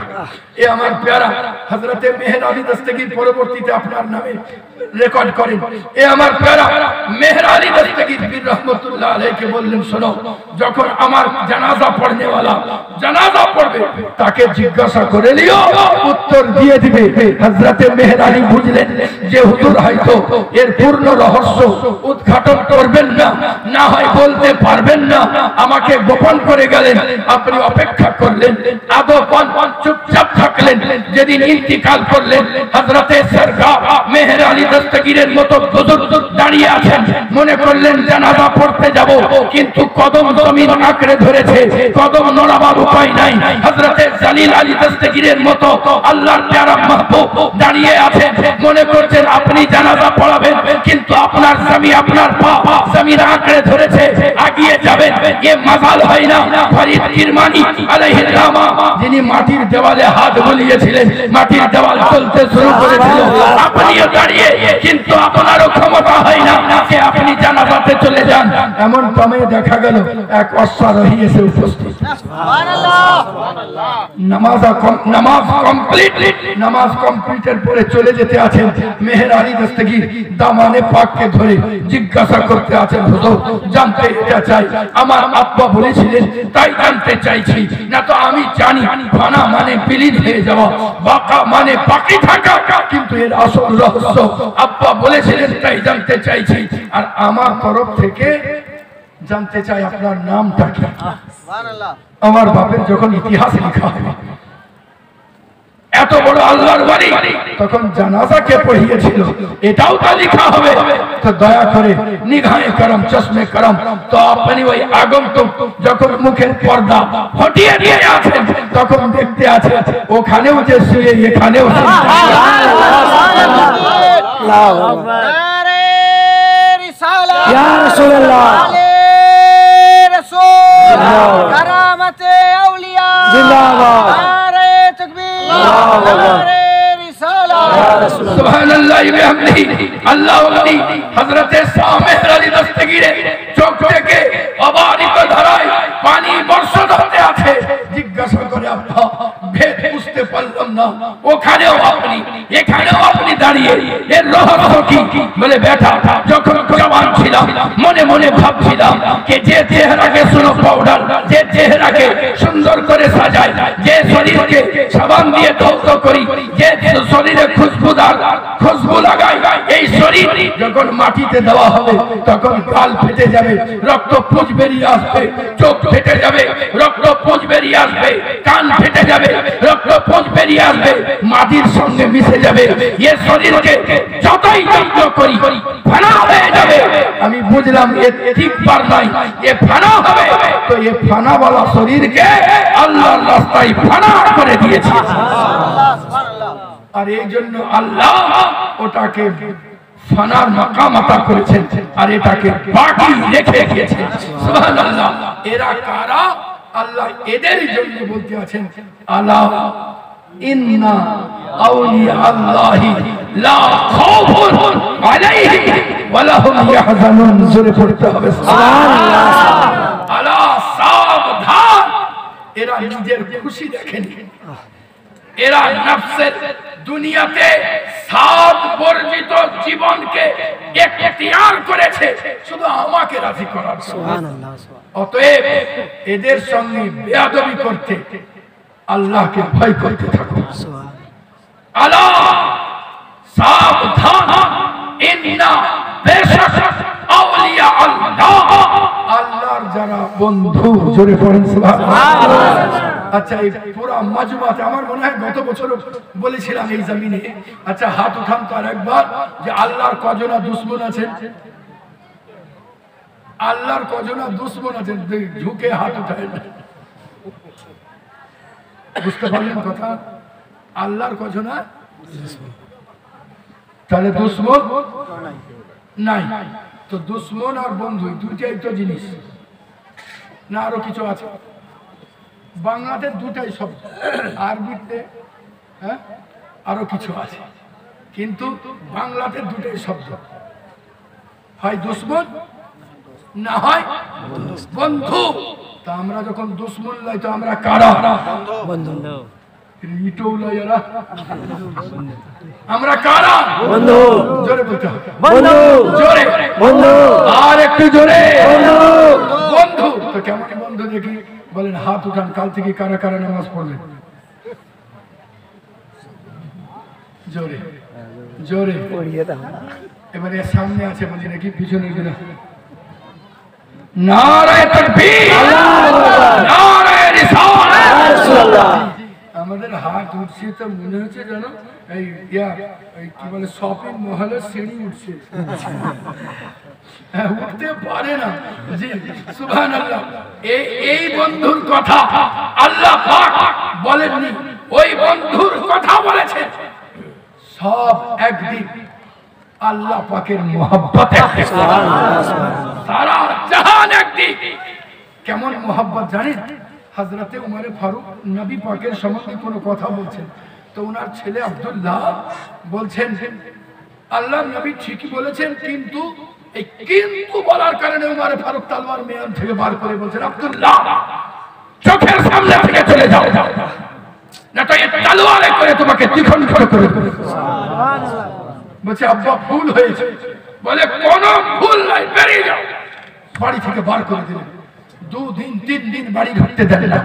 এ আমার প্যারা হযরতে মেহের আলী দস্তগীর পরবর্তীতে আপনার নামে রেকর্ড করেন। এ আমার প্যারা মেহের আলী দস্তগীর বীর রহমতুল্লাহ আলাইহি বললেন শোনো, যখন আমার জানাজা পড়নেওয়ালা জানাজা পড়বে তাকে জিজ্ঞাসা করে নিও, উত্তর দিয়ে দিবে। হযরতে মেহের আলী বুঝলেন যে হুজুর হয়তো এর পূর্ণ রহস্য উদ্ঘাটন করবেন না, না হয় বলতে পারবেন না, আমাকে গোপন করে গেলেন। আপনি অপেক্ষা করলেন, আদবান চুপচাপ থাকলেন। যেদিন ইন্তিকাল করলেন হযরতে সরকার মেহের আলী দস্তগীরের মতো বুজুর্গ দাঁড়িয়ে আছেন, মনে করলেন জানাজা পড়তে যাব। কিন্তু কদম জমিন আঁকড়ে ধরেছে, কদম নড়াবার উপায় নাই। হযরতে জালিল আলী দস্তগীরের মতো আল্লাহর প্যারা মাহবুব দাঁড়িয়ে আছেন, মনে করছেন আপনি জানাজা পড়াবেন, কিন্তু আপনার স্বামী আপনার পা জমিন আঁকড়ে ধরেছে, আগিয়ে যাবেন, এ মাজাল হয় না। ফরিদ কিরমানি আলাইহিস সালাম যিনি মাটির দেওয়ালে হাত বুলিয়েছিলেন, মাটির দেওয়াল চলতে শুরু করেছিল, আপনিও দাঁড়িয়ে, কিন্তু আপনারও ক্ষমতা হয় না যে আপনি জানাজাতে চলে যান। এমন সময়ে দেখা গেল এক অশ্বারোহী এসে উপস্থিত। নামাজ কমপ্লিটের পরে চলে যেতে আছেন। মেহের আলী দস্তগীর দামানে পাককে ধরে জিজ্ঞাসা করতে আছেন, হুজুর জানতে চাই, আমার আব্বা বলেছিলেন তাই জানতে চাইছি, না তো আমি জানি ফানা মানে বিলীন হয়ে যাওয়া, বাকা মানে বাকি থাকা, কিন্তু এর আসল রহস্য আব্বা বলেছিলেন তাই জানতে চাইছি। আর আমার তরফ থেকে জানতে চাই আপনার নামটা কি। আমার বাপের যখন ইতিহাস লেখা হবে, এত বড় আল্লাহর বাড়ি, তখন জানাজা কে পড়িয়েছিল এটাও তো লেখা হবে। তো দয়া করে নিগাহে করম, চশমে করম, তো আপনি ওই আগন্তুক যখন মুখের পর্দা হটিয়ে দিয়ে আছেন, তখন দেখতে আছে ওখানেও যে শুয়ে এখানেও ইয়া রাসূলুল্লাহ কারামতে আউলিয়া জিন্দাবাদ নারে তাকবীর নারে রিসালাত সুবহানাল্লাহ বিহামদিহি। আল্লাহ ওলি হযরতে সামেহ আলী দস্তগীর চোখ থেকে অবারিত ধারায় পানি বর্ষণ হতে আছে। জিজ্ঞাসা করে আব্বা ভেদ বুঝতে পারলাম না, ওখানেও আপনি এখানেও আপনি দাঁড়িয়ে, এর রহস্য কি? বলে বেটা, যখন জওয়ান ছিলাম মনে মনে ভাবছিলাম যে চেহারাকে সুনো পাউডার, যে চেহারাকে সুন্দর করে সাজায়, যে শরীরকে সাবান দিয়ে ধৌত করি, যে শরীরে খুশবু লাগাই, এই শরীর যখন মাটিতে দেওয়া হবে তখন গাল ফেটে যাবে, রক্ত পুঁজ বেরিয়ে আসবে, চোখ ফেটে যাবে, রক্ত পুঁজ বেরিয়ে আসবে, কান ফেটে যাবে, রক্ত পুঁজ বেরিয়ে আসবে, মাটির সঙ্গে মিশে যাবে, এ শরীরকে যতই যত্ন করি ফানা হয়ে যাবে। আমি বুঝলাম এ ঠিকবার নয়, এ ফানা হবে। তো এ ফানাওয়ালা শরীরকে আল্লাহর রাস্তায় ফানা করে দিয়েছে। আর এই জন্য আল্লাহ ওটাকে ফানার মাকাম আতা করেছেন, আর এটাকে বাকি রেখে দিয়েছেন। সুবহানাল্লাহ। এরা কারা? আল্লাহ এদের জন্য বলতে আছেন, আলা ইন্না আউলিয়া আল্লাহি লা খাউফুন আলাইহিম ওয়া লা হুম ইয়াহজানুন। জোরে পড়তে হবে সুবহানাল্লাহ। আলা সাবধান, এরা নিজের খুশি দেখেন, এরা নফসের দুনিয়াতে সাত বর্জিত জীবনকে এখতিয়ার করেছে শুধু আমাকে রাজি করার জন্য। সুবহানাল্লাহ। অতএব এদের সঙ্গে বেয়াদবি করতে আল্লাহকে ভয় করতে থাকো। আলা সাবধান, ইন্না বেশক আউলিয়া আল্লাহ, আল্লাহর যারা বন্ধু, জোরে পড়েন সুবহানাল্লাহ। আচ্ছা, এই পুরো মাজমাতে আমার মনে হয় গত বছর বলেছিলাম এই জমিনে। আচ্ছা, হাত উঠান তো আরেকবার, যে আল্লাহর কজনা দুশমন আছেন? আল্লাহর কজনা দুশমন আছেন? ঝুঁকে হাত উঠায় না। বুঝতে পারলেন কথা? আল্লাহর কজনা, তাহলে দুশমন নাই। তো দুশমন আর বন্ধু দুইটাই তো জিনিস না, আরো কিছু আছে? বাংলাতে দুটাই শব্দ, আরবিতে আরো কিছু আছে, কিন্তু বাংলাতে দুটাই শব্দ, হয় দুশমন না হয় বন্ধু। তা আমরা যখন দুশমন লাই তো আমরা কারা? বন্ধু। আমরা কারা? বন্ধু। জোরে বলতে হবে, বন্ধু। জোরে বন্ধু। আর একটু জোরে, বন্ধু। বন্ধু। তো কেমন বন্ধু দেখি বলেন, হাত উঠান। কাল থেকে কারা কারা নামাজ পড়বেন? জোরে জোরে। এবারে সামনে আছে বলি নাকি পিছনে কিনা? নারায়ে তাকবীর, নারায়ে রিসালাত। আমাদের হাত উঠছে তো মনে হচ্ছে যেন এই এই কি বলে শপিং মহলের সিঁড়ি উঠছে, উঠতে পারে না। জি সুবহানাল্লাহ। এই বন্ধুর কথা আল্লাহ পাক বলেননি, ওই বন্ধুর কথা বলেছেন। সব একদিক আল্লাহ পাকের মহব্বতে, সারা জাহান একদিক। কেমন মহব্বত জানেন? হযরতে উমরে ফারুক নবী পাকের সম্বন্ধে কোনো কথা বলছেন, তো ওনার ছেলে আব্দুল্লাহ বলছেন আল্লাহর নবী ঠিকই বলেছেন, কিন্তু এই কিন্তু বলার কারণে উমরে ফারুক তলোয়ার মেয়ান থেকে বার করে বলছেন, আব্দুল্লাহ চোখের সামনে থেকে চলে যাও, না তো এই তলোয়ারে করে তোমাকে দ্বিখণ্ডিত করে দেব। বলছে আব্বা ভুল হয়েছে। বলে কোনো ভুল নাই, বেরিয়ে যাও। বাড়ি থেকে বার করে দিলেন। 2 দিন 3 দিন বাড়ি ঢুকতে দেন না,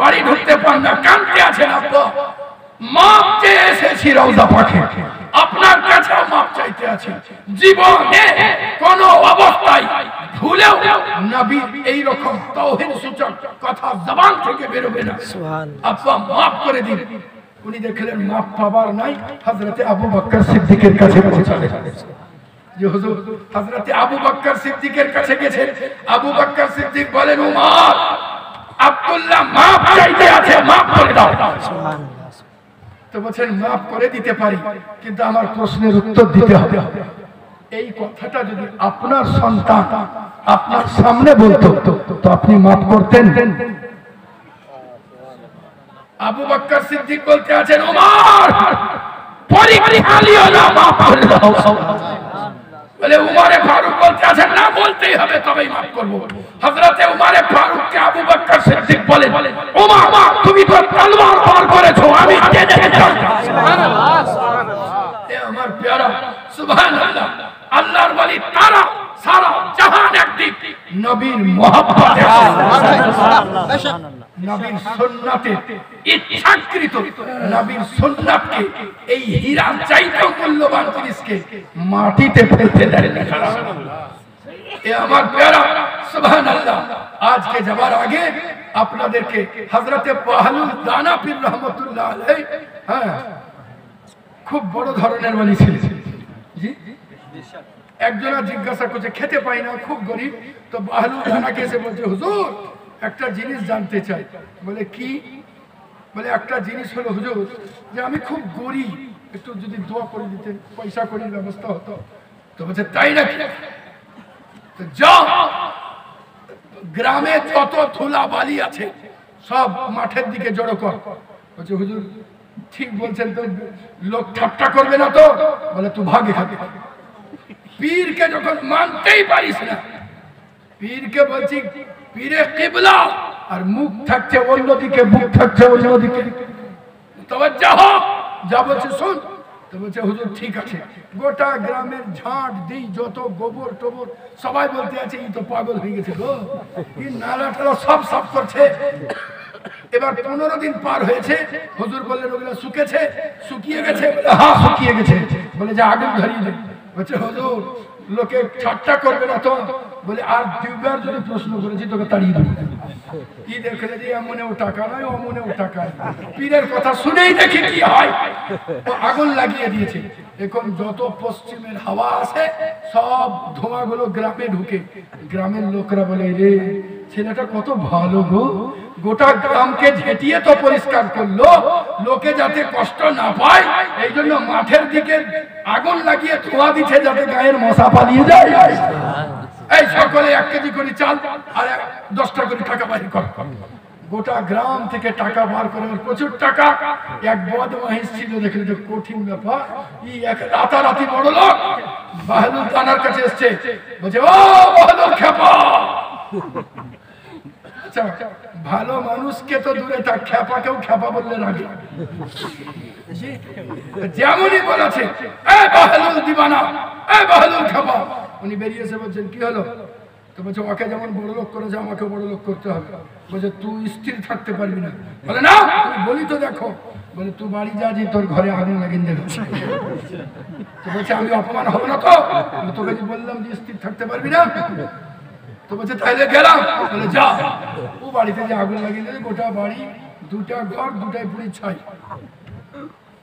বাড়ি ঢুকতে পান না, কাঁদতে আছেন। আব্বা মাপ চেয়ে এসেছি রওজা পাকে, আপনার কাছে মাপ চাইতে আছি। জীবনে কোন অবস্থায় ভুলেও নবীর এই রকম তাওহীদ সূচক কথা জবান থেকে বের হবে না। আব্বা মাফ করে দিন। উনি দেখলেন মাপ পাবার নাই, হযরতে আবু বকর সিদ্দিকের কাছে পৌঁছালেন। যে হুজুর হযরতে আবু বকর সিদ্দিকের কাছে গেছেন। আবু বকর সিদ্দিক বলেন, উমর আব্দুল্লাহ মাপ চাইতে আছে, মাফ করে দাও। তো বলেন মাফ করে দিতে পারি, কিন্তু আমার প্রশ্নের উত্তর দিতে হবে। এই কথাটা যদি আপনার সন্তান আপনার সামনে বলতো তো আপনি মাফ করতেন? আবু বকর সিদ্দিক বলতে আছেন, ওমর পরীক্ষা লিও না, মাফ করে দাও। বলে উমরে ফারুক বলতে আছেন, না বলতেই হবে, তবেই মাফ করব। হযরতে উমরে ফারুককে আবু বকর সিদ্দিক বলে, ওমর তুমি তো তলোয়ার বার করেছো, আমি টেনে নিলাম। সুবহানাল্লাহ সুবহানাল্লাহ। এ আমার প্যারা সুবহানাল্লাহ। আল্লাহর ওলি তারা সারা জাহান একদিক নবীর মহব্বতে আছে। নবীর সুন্নাতে ইচ্ছাকৃত নবীর সুন্নাতকে এই হীরা চাইতেও মূল্যবান জিনিসকে মাটিতে ফেলতে দেন না। এ আমার প্যারা সুবহানাল্লাহ। আজকে যাবার আগে আপনাদেরকে হযরতে বাহলুল দানা পীর রহমাতুল্লাহ আলাইহি, খুব বড় ধরনের ওলি ছিলেন। জি একজনা জিজ্ঞাসা করছে, খেতে পাই না, খুব গরিব। তো বাহলুল দানাকে এসে বলছে, হুজুর একটা জিনিস জানতে চাই। বলে কি? বলে একটা জিনিস হলো হুজুর, যে আমি খুব গরিব, একটু যদি দোয়া করে দিতেন, পয়সা করির ব্যবস্থা হতো। তো বলছে তাই নাকি? তো যাও গ্রামে যত ধুলা বালি আছে সব মাঠের দিকে জড়ো কর। বলছে হুজুর ঠিক বলছেন, তো লোক ঠাট্টা করবে না তো? বলে তুই ভাগে খাবে। পীরকে যখন মানতেই পারিস না, পীরকে বলছি পীরে কিবলা আর মুখ থাকছে অন্যদিকে, মুখ থাকছে অন্যদিকে, তবে যাও যা বলছে শোন। তো বলছে হুজুর ঠিক আছে। গোটা গ্রামের ঝাঁট দিই, যত গোবর টোবর সবাই বলতে আছে এই তো পাগল হয়ে গেছে গো, কি নালা টালা সব সাফ করছে। এবার 15 দিন পার হয়েছে। হুজুর বললেন ওগুলো শুকেছে? শুকিয়ে গেছে? হ্যাঁ শুকিয়ে গেছে। বলে যে আগুন ধরিয়ে দেন। বলছে হুজুর লোকে ঠাট্টা করবে না তো? বলে আর 2বার যদি প্রশ্ন করেছি তোকে তাড়িয়ে দেবো। কি দেখলে যে এমনেও টাকা নয়, অমনেও টাকা। পীরের কথা শুনেই দেখি কি হয়। ও আগুন লাগিয়ে দিয়েছে। এখন যত পশ্চিমের হাওয়া আসে সব ধোঁয়াগুলো গ্রামে ঢুকে। গ্রামের লোকরা বলে রে ছেলেটা কত ভালো গো, গোটা গ্রামকে ঝেঁটিয়ে তো পরিষ্কার করলো, লোকে যাতে কষ্ট না পায় এই জন্য মাঠের দিকে আগুন লাগিয়ে ধোঁয়া দিচ্ছে যাতে গায়ের মশা পালিয়ে যায়। এই সকলে 1 কেজি করে চাল আর 10টা করে টাকা বাইর কর। গোটা গ্রাম থেকে টাকা বার করে, প্রচুর টাকা। এক বদমাইশ ছিল, দেখলে যে কঠিন ব্যাপার, এক রাতারাতি বড় লোক বাহলুল দানার কাছে এসছে। বলছে ও বাহলুল খেপা, আচ্ছা ভালো মানুষকে তো দূরে থাক, খেপাকেও খেপা বললে রাগে। যেমনই বলেছে এ বাহলুল দিবানা, এ বাহলুল খেপা, উনি বেরিয়েছে। বলছেন কি হলো? তো বলছে ওকে যেমন বড় লোক করেছে আমাকে বড় লোক করতে হবে। বলছে তুই স্থির থাকতে পারবি না। বলে না তুই বলি তো দেখো। বলে তুই বাড়ি যা, যে তোর ঘরে আগুন লাগিয়ে দেবে। তো বলছে আমি অপমান হবো না তো? তোকে যে বললাম যে স্থির থাকতে পারবি না। তো বলছে তাইলে গেলাম। বলে যা। ও বাড়িতে যে আগুন লাগিয়ে দেবে, গোটা বাড়ি, 2টা ঘর, 2টাই পুড়ে ছাই।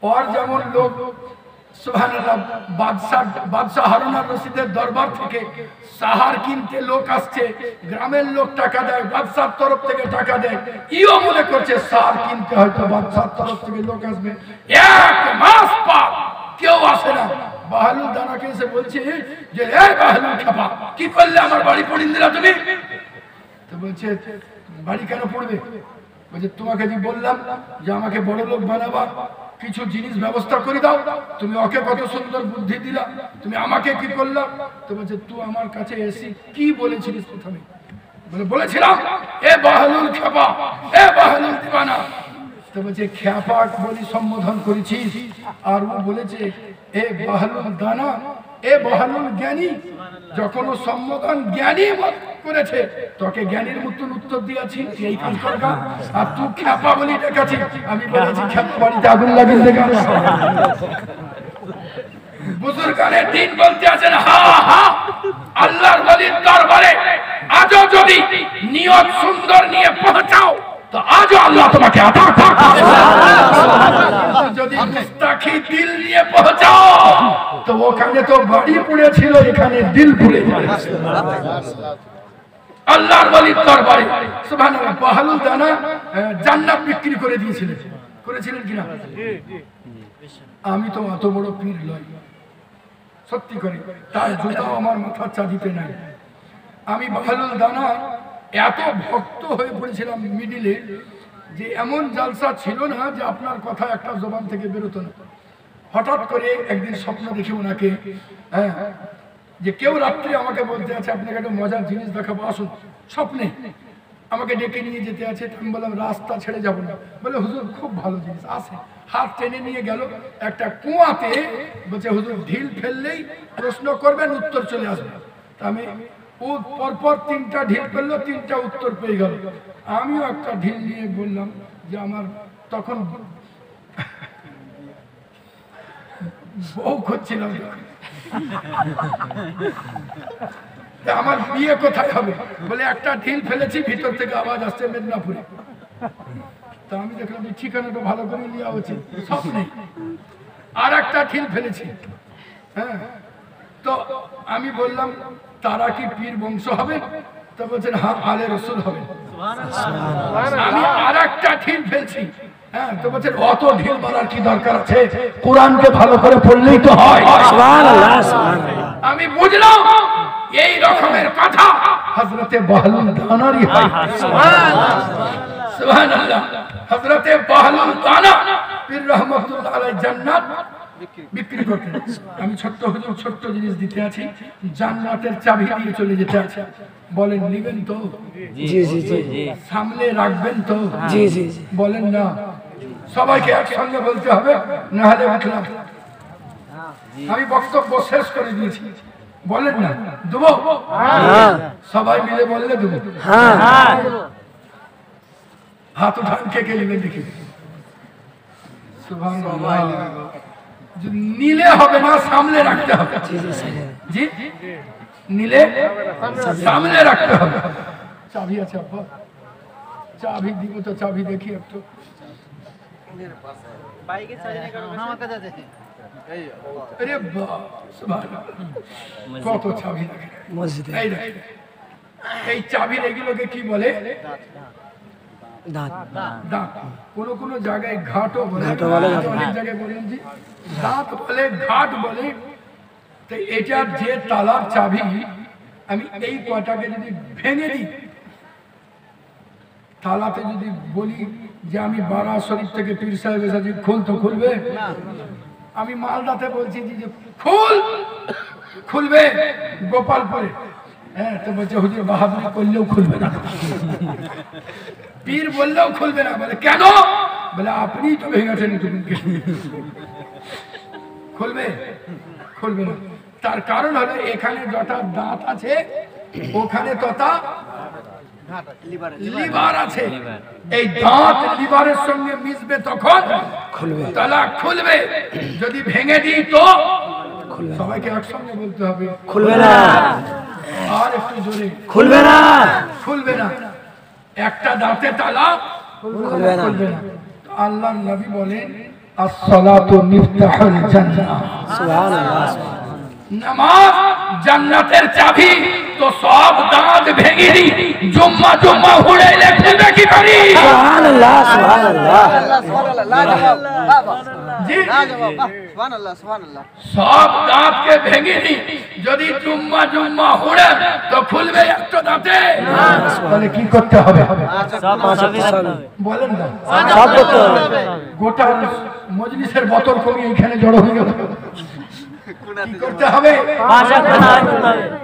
और যেমন লোক সুবহানাল্লাহ বাদশাহ হারুন আর রশিদের দরবার থেকে সাহার কিনতে লোক আসছে, গ্রামের লোক টাকা দেয়, বাদশার তরফ থেকে টাকা দেয়, ইও মনে করছে সাহার কিনতে হয়তো বাদশার তরফ থেকে লোক আসবে। এক মাস পর কেউ আসে না। বাহলুল দানাকে এসে বলছে যে এই বাহলুল খাপা, কি করলে আমার বাড়ি পড়িয়ে দিলা তুমি? তো বলছে বাড়ি কেন পড়বে? বলছে তোমাকে যে বললাম যে আমাকে বড় লোক বানাবা, কিছু জিনিস ব্যবস্থা করে দাও, তুমি ওকে কত সুন্দর বুদ্ধি দিলা, তুমি আমাকে কি করলা? তো বলছে তুই আমার কাছে এসে কি বলেছিলিস প্রথমে? বলেছিলাম এ বাহলুল খাপা, এ বাহলুল দিবানা। তো বলছে খ্যাপা বলি সম্বোধন করেছিস, আর ও বলেছে এ বাহলুল দানা, এ বাহলুল জ্ঞানী। যখন ও সম্বোধন জ্ঞানী করেছে, তোকে জ্ঞানীর মতন উত্তর দিয়েছি, এই কাজ করবা, আর তুই খ্যাপা বলি ডেকেছি। আমি বলেছি খ্যাপা বাড়িতে আগুন লাগিয়ে দেখা। বুজুর্গানের দিন বলতে আছেন হা হা আল্লাহর ওলির দরবারে আজও যদি নিয়ত সুন্দর নিয়ে পৌঁছাও তো আজও আল্লাহ তোমাকে আতা করবে। যদি মুস্তাকি দিল নিয়ে পৌঁছাও তো ওখানে তো বাড়ি পড়েছিল, এখানে দিল পড়ে যায়। আল্লাহর ওলির দরবারে সুবহানাল্লাহ বাহলুল দানা জান্নাত বিক্রি করে দিয়েছিলেন, করেছিলেন কিনা? আমি তো অত বড় পীর নই, সত্যি করে তার জুতাও আমার মাথার চাঁদিতে নাই। আমি বাহলুল দানা এত ভক্ত হয়ে পড়েছিলাম মিডিলে, যে এমন জালসা ছিল না যে আপনার কথা একটা জবান থেকে বেরোতো না। হঠাৎ করে একদিন স্বপ্ন দেখি ওনাকে, হ্যাঁ, যে কেউ রাত্রে আমাকে বলতে আছে আপনাকে একটা মজার জিনিস দেখাবো, আসুন। স্বপ্নে আমাকে ডেকে নিয়ে যেতে আছে। আমি বললাম রাস্তা ছেড়ে যাব না। বলে হুজুর খুব ভালো জিনিস আছে। হাত টেনে নিয়ে গেল একটা কুয়াতে, বলছে হুজুর ঢিল ফেললেই প্রশ্ন করবেন, উত্তর চলে আসবে। আমি ও পরপর 3টা ঢিল ফেললো, 3টা উত্তর পেয়ে গেল। আমিও একটা ঢিল নিয়ে বললাম যে আমার তখন বউ খুঁজছিলাম, আমার বিয়ে কোথায় হবে? বলে একটা ঢিল ফেলেছি, ভিতর থেকে আওয়াজ আসছে মেদিনীপুরে। তো আমি দেখলাম যে ঠিকানাটা ভালো করে নেওয়া উচিত। স্বপ্নে আর একটা ঢিল ফেলেছি, হ্যাঁ। তো আমি বললাম তারা কি পীর বংশ হবে? তো বলছেন হ্যাঁ আলে রসুল হবে। আমি আর একটা ঢিল ফেলছি, হ্যাঁ। তো বলছেন অত ঢিল মারার কি দরকার আছে, কোরআনকে ভালো করে পড়লেই তো হয়। আমি বুঝলাম এই রকমের কথা হযরতে বাহলুল দানারই হয়। সুবহানাল্লাহ। হযরতে বাহলুল দানা পীর রহমাতুল্লাহ আলাইহি জান্নাত বিক্রি করতেন। আমি ছোট্ট জিনিস দিতে আছি, জান্নাতের চাবি দিয়ে চলে যেতে আছে। বলেন নেবেন তো? জি জি জি। সামনে রাখবেন তো? জি জি। বলেন না? সবাইকে একসঙ্গে বলতে হবে, না হলে উঠলাম। আমি বক্তব্য শেষ করে দিয়েছি, বলেন না দেবো? সবাই মিলে বললে দেবো। হাত উঠান, কে কে নেবেন দেখি। সুবহানাল্লাহ। নিলে হবে না, সামনে রাখতে হবে। জি, নিলে সামনে রাখতে হবে। চাবি আছে আব্বা? চাবি দিব তো, চাবি দেখি একটু। আরে বাহ, সুবহানাল্লাহ, কত চাবি লাগে মসজিদে। এই চাবির এগুলোকে কি বলে? দাঁত। দাঁত। কোন জায়গায় ঘাটও বলে, অনেক জায়গায় বলেন জি দাঁত বলে, ঘাট বলে। তো এটার যে তালার চাবি, আমি এই কয়টাকে যদি ভেঙে দিই, তালাতে যদি বলি যে আমি বারা শরীফ থেকে পীর সাহেব এসেছি, খুল তো খুলবে? আমি মালদাতে বলছি যে খুলবে গোপালপুরে, হ্যাঁ। তো বলছে হুজুর বাহাদুরি করলেও খুলবে না, পীর বললেও খুলবে না। বলে কেন? বলে আপনি তো ভেঙেছেন, খুলবে? খুলবে না। তার কারণ হলো এখানে যটা দাঁত আছে ওখানে তথা লিভার আছে। এই দাঁত লিভারের সঙ্গে মিশবে, তখন খুলবে, তালা খুলবে। যদি ভেঙে দিই তো সবাইকে একসঙ্গে বলতে হবে খুলবে না। আর একটু জোরে, খুলবে না। খুলবে না। একটা দাঁতে তালা খুলবে না। খুলবে না। আল্লাহর নবী বলেন আসসালাতু মিফতাহুল জান্নাহ। সুবহানাল্লাহ। নামাজ জান্নাতের চাবি। তো সব দাঁত ভেঙে দি জুম্মা জুম্মা হুড়াইলে খুলবে কি করি? সুবহানাল্লাহ সুবহানাল্লাহ। জি, সুবহানাল্লাহ সুবহানাল্লাহ। সব দাঁতকে ভেঙে দি যদি জুম্মা জুম্মা হুড়ে তো খুলবে একটা দাঁতে? তাহলে কি করতে হবে? বলেন না, সব করতে হবে। গোটা মজলিসের বোতল কমিয়ে এখানে জড়ো হয়ে গেল। কি করতে হবে?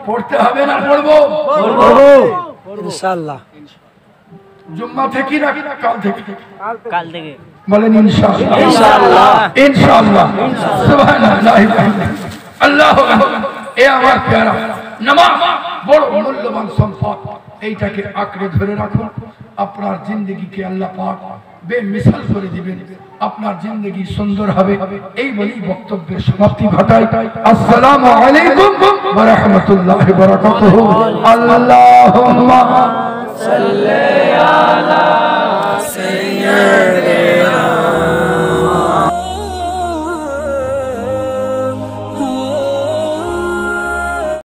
পড়তে হবে না পড়বো? ইনশাআল্লাহ। জুম্মা থেকে না কাল থেকে? কাল থেকে। বলেন ইনশাআল্লাহ। ইনশাআল্লাহ। ইনশাআল্লাহ। সুবহানাল্লাহ। আল্লাহু আকবার। এ আমার প্যারা নামাজ বড় মূল্যবান সম্পদ। এইটাকে আঁকড়ে ধরে রাখুন। আপনার জিন্দগিকে আল্লাহ পাক বেমিসাল করে দিবেন। আপনার জিন্দগি সুন্দর হবে। এই বলেই বক্তব্যের সমাপ্তি ঘটাই। আসসালামু আলাইকুম ওয়া রাহমাতুল্লাহি ওয়া বারাকাতুহু। আল্লাহুম্মা সাল্লি